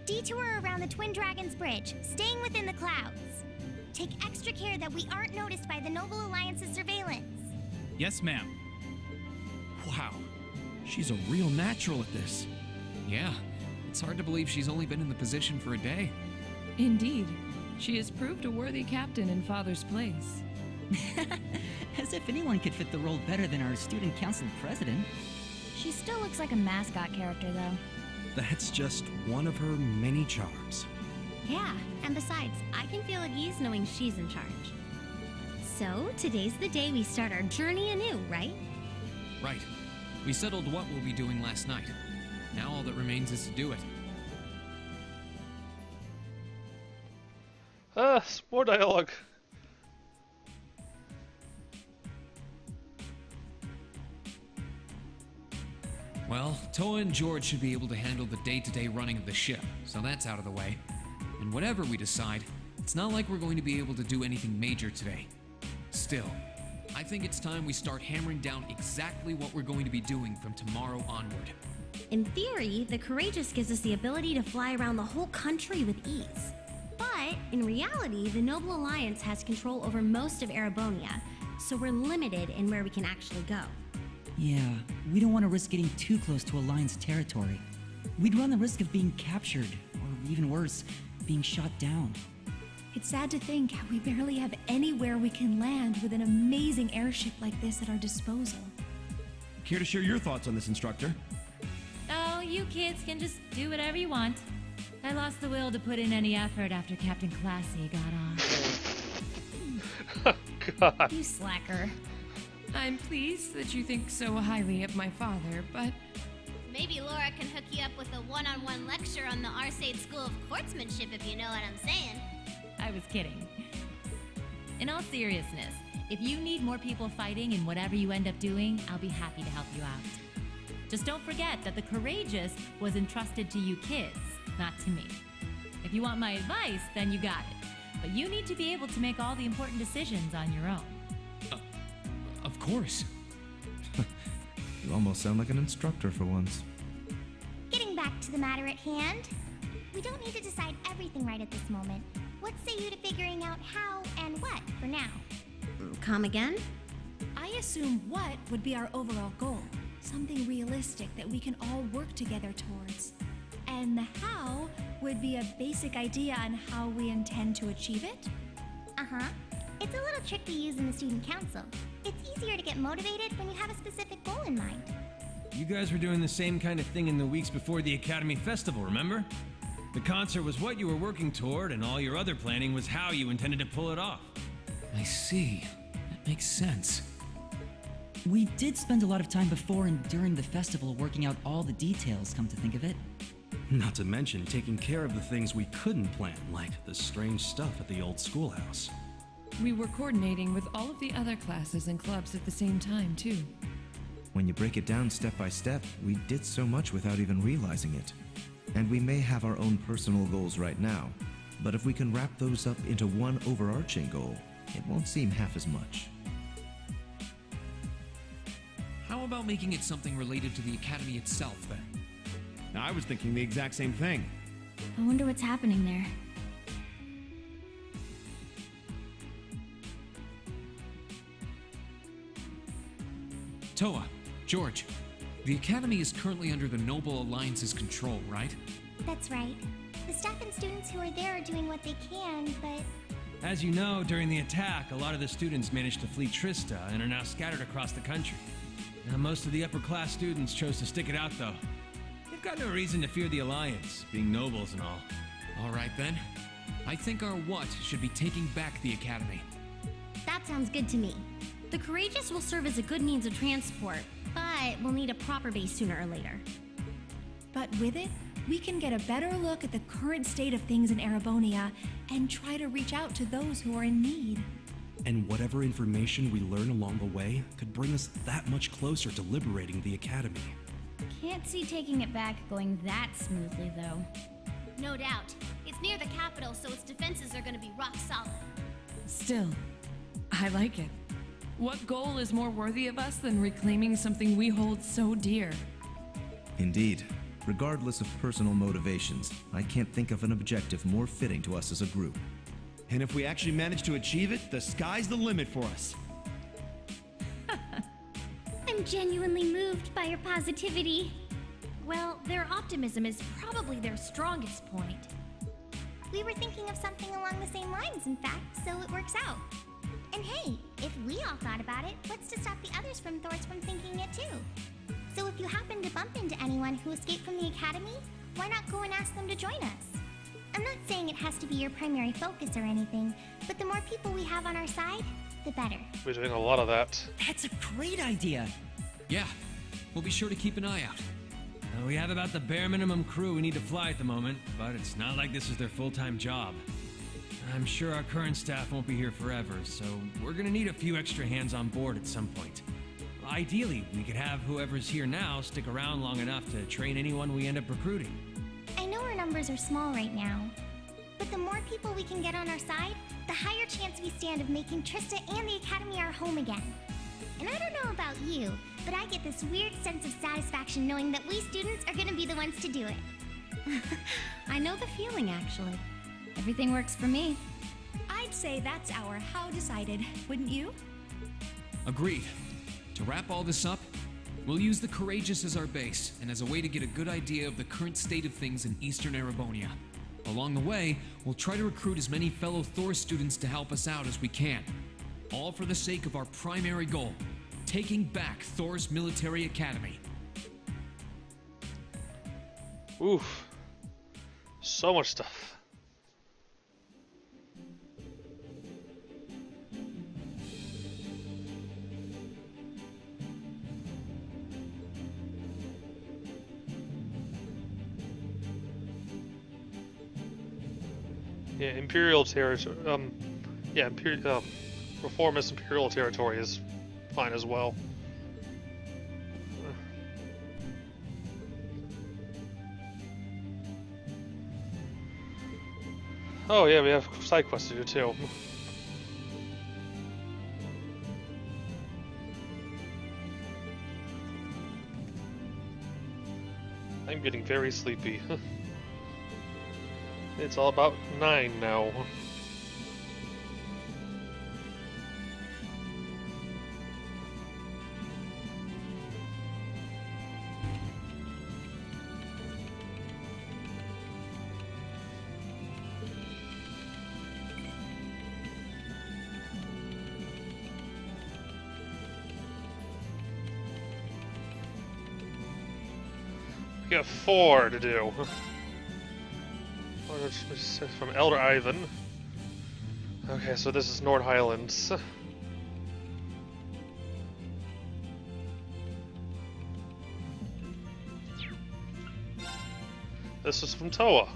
Detour around the Twin Dragons Bridge, staying within the clouds. Take extra care that we aren't noticed by the Noble Alliance's surveillance. Yes, ma'am. Wow, she's a real natural at this. Yeah, it's hard to believe she's only been in the position for a day. Indeed. She has proved a worthy captain in Father's place. As if anyone could fit the role better than our student council president. She still looks like a mascot character, though. That's just one of her many charms. Yeah, and besides, I can feel at ease knowing she's in charge. So, today's the day we start our journey anew, right? Right. We settled what we'll be doing last night. Now all that remains is to do it. More dialogue. Well, Toa and George should be able to handle the day-to-day running of the ship, so that's out of the way. And whatever we decide, it's not like we're going to be able to do anything major today. Still, I think it's time we start hammering down exactly what we're going to be doing from tomorrow onward. In theory, the Courageous gives us the ability to fly around the whole country with ease. But, in reality, the Noble Alliance has control over most of Erebonia, so we're limited in where we can actually go. Yeah, we don't want to risk getting too close to Alliance territory. We'd run the risk of being captured, or even worse, being shot down. It's sad to think how we barely have anywhere we can land with an amazing airship like this at our disposal. Care to share your thoughts on this, instructor? Oh, you kids can just do whatever you want. I lost the will to put in any effort after Captain Classy got off. God. You slacker. I'm pleased that you think so highly of my father, but Maybe Laura can hook you up with a one-on-one lecture on the Arcade School of Courtsmanship, if you know what I'm saying. I was kidding. In all seriousness, if you need more people fighting in whatever you end up doing, I'll be happy to help you out. Just don't forget that the Courageous was entrusted to you kids, not to me. If you want my advice, then you got it. But you need to be able to make all the important decisions on your own. Of course. You almost sound like an instructor for once. Getting back to the matter at hand, we don't need to decide everything right at this moment. What say you to figuring out how and what for now? Come again? I assume what would be our overall goal. Something realistic that we can all work together towards. And the how would be a basic idea on how we intend to achieve it. Uh-huh. It's a little trick to use in the student council. It's easier to get motivated when you have a specific goal in mind. You guys were doing the same kind of thing in the weeks before the Academy Festival, remember? The concert was what you were working toward, and all your other planning was how you intended to pull it off. I see. That makes sense. We did spend a lot of time before and during the festival working out all the details, come to think of it. Not to mention taking care of the things we couldn't plan, like the strange stuff at the old schoolhouse. we were coordinating with all of the other classes and clubs at the same time, too. When you break it down step by step, we did so much without even realizing it. And we may have our own personal goals right now, but if we can wrap those up into one overarching goal, it won't seem half as much. How about making it something related to the Academy itself, then? I was thinking the exact same thing. I wonder what's happening there. Toa, George, the Academy is currently under the Noble Alliance's control, right? That's right. The staff and students who are there are doing what they can, but... As you know, during the attack, a lot of the students managed to flee Trista and are now scattered across the country. Now, most of the upper-class students chose to stick it out, though. They've got no reason to fear the Alliance, being nobles and all. All right, then. I think our what should be taking back the Academy. That sounds good to me. The Courageous will serve as a good means of transport, but we'll need a proper base sooner or later. But with it, we can get a better look at the current state of things in Erebonia and try to reach out to those who are in need. And whatever information we learn along the way could bring us that much closer to liberating the Academy. Can't see taking it back going that smoothly, though. No doubt. It's near the capital, so its defenses are going to be rock solid. Still, I like it. What goal is more worthy of us than reclaiming something we hold so dear? Indeed. Regardless of personal motivations, I can't think of an objective more fitting to us as a group. And if we actually manage to achieve it, the sky's the limit for us. I'm genuinely moved by your positivity. Well, their optimism is probably their strongest point. We were thinking of something along the same lines, in fact, so it works out. And hey, if we all thought about it, what's to stop the others from Thors from thinking it too? So if you happen to bump into anyone who escaped from the Academy, why not go and ask them to join us? I'm not saying it has to be your primary focus or anything, but the more people we have on our side, the better. We're doing a lot of that. That's a great idea. Yeah, we'll be sure to keep an eye out. We have about the bare minimum crew we need to fly at the moment, but it's not like this is their full-time job. I'm sure our current staff won't be here forever, so we're gonna need a few extra hands on board at some point. Ideally, we could have whoever's here now stick around long enough to train anyone we end up recruiting. I know our numbers are small right now, but the more people we can get on our side, the higher chance we stand of making Trista and the Academy our home again. And I don't know about you, but I get this weird sense of satisfaction knowing that we students are gonna be the ones to do it. I know the feeling, actually. Everything works for me. I'd say that's our how decided, wouldn't you? Agreed. To wrap all this up, We'll use the Courageous as our base, and as a way to get a good idea of the current state of things in Eastern Erebonia. Along the way, we'll try to recruit as many fellow Thor students to help us out as we can. All for the sake of our primary goal, taking back Thor's military academy. Oof. So much stuff. Yeah, Imperial territory. Yeah, Reformist Imperial territory is fine as well. Oh yeah, we have side quests to do too. I'm getting very sleepy. It's all about 9 now. We got 4 to do. From Elder Ivan. Okay, so this is Nord Highlands. This is from Toa.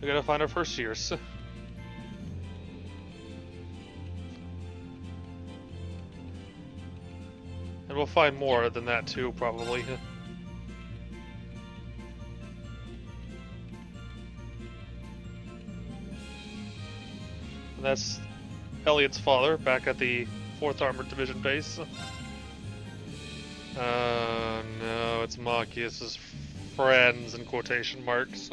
We gotta find our first years. And we'll find more than that too, probably. And that's Elliot's father, back at the 4th Armored Division base. No, it's Machias's friends in quotation marks.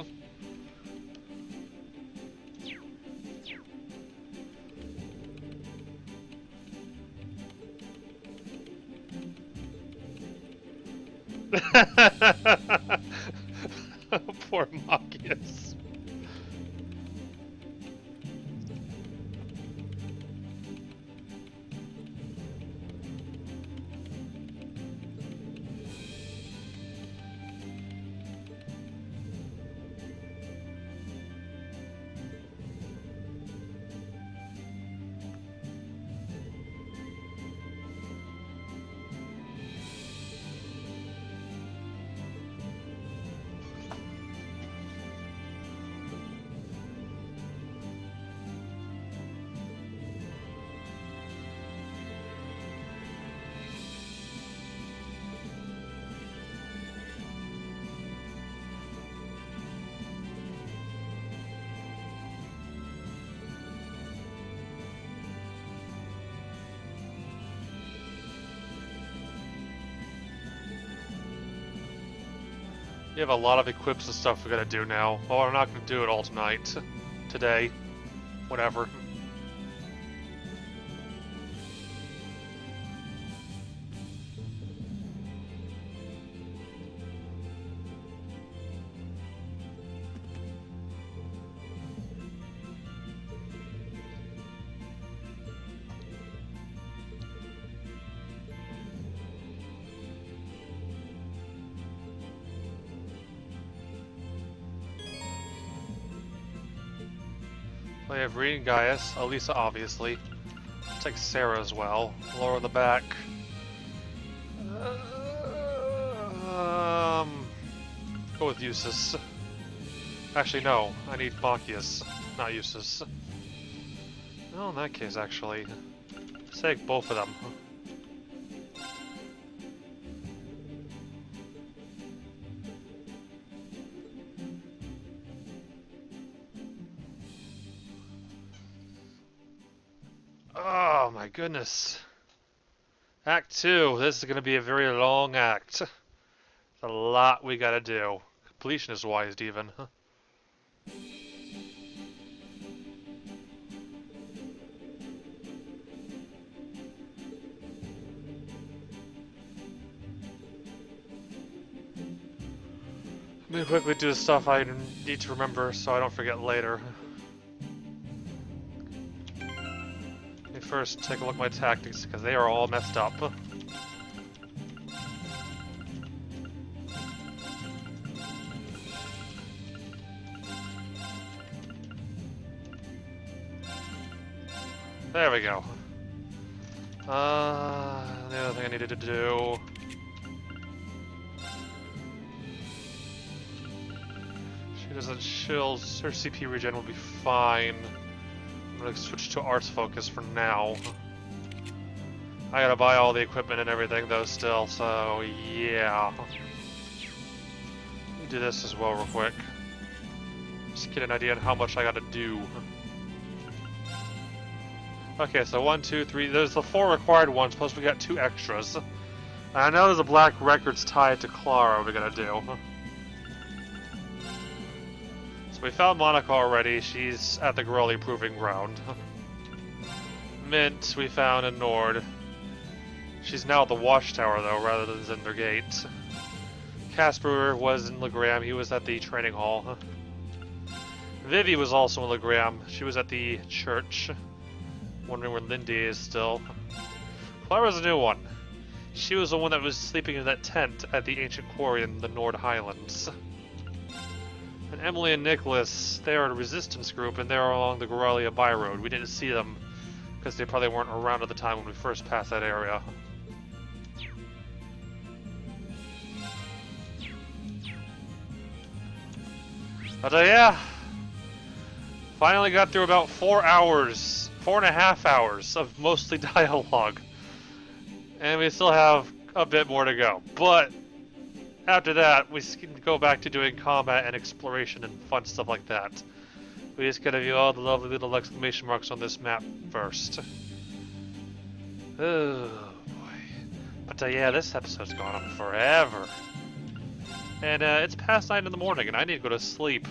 Poor Machias. We have a lot of equips and stuff we gotta do now. Well, we're not gonna do it all tonight. Today. Whatever. We have Reed and Gaius, Elisa obviously. Take Sarah as well. Lower in the back. Go with Eustace. Actually, no. I need Machias, not Eustace. No, in that case, actually. Take both of them. Oh my goodness. Act 2. This is going to be a very long act. A lot we gotta do. Completionist wise, even. Let me quickly do the stuff I need to remember so I don't forget later. Let me first take a look at my tactics, because they are all messed up. There we go. The other thing I needed to do... She doesn't chill, her CP regen will be fine. I'm gonna switch to arts focus for now. I gotta buy all the equipment and everything though still, so yeah. Let me do this as well real quick. Just get an idea on how much I gotta do. Okay, so 1, 2, 3, there's the 4 required ones, plus we got 2 extras. And I know there's a black records tied to Clara we're gonna do. So we found Monica already, she's at the Growly Proving Ground. Mint we found in Nord. She's now at the Watchtower though, rather than Zendergate. Casper was in Legram, he was at the training hall. Vivi was also in Legram, she was at the church. Wondering where Lindy is still. Clara's a new one. She was the one that was sleeping in that tent at the ancient quarry in the Nord Highlands. And Emily and Nicholas, they are a resistance group and they're along the Gorelia byroad. We didn't see them because they probably weren't around at the time when we first passed that area. But yeah, finally got through about 4 hours, 4.5 hours of mostly dialogue. And we still have a bit more to go. But after that, we can go back to doing combat and exploration and fun stuff like that. We just gotta view all the lovely little exclamation marks on this map first. Oh boy. But yeah, this episode's gone on forever. And it's past 9 in the morning and I need to go to sleep.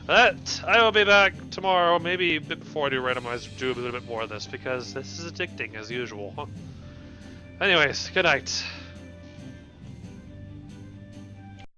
But I will be back tomorrow, maybe a bit before I do randomize, do a little bit more of this because this is addicting as usual. Anyways, good night.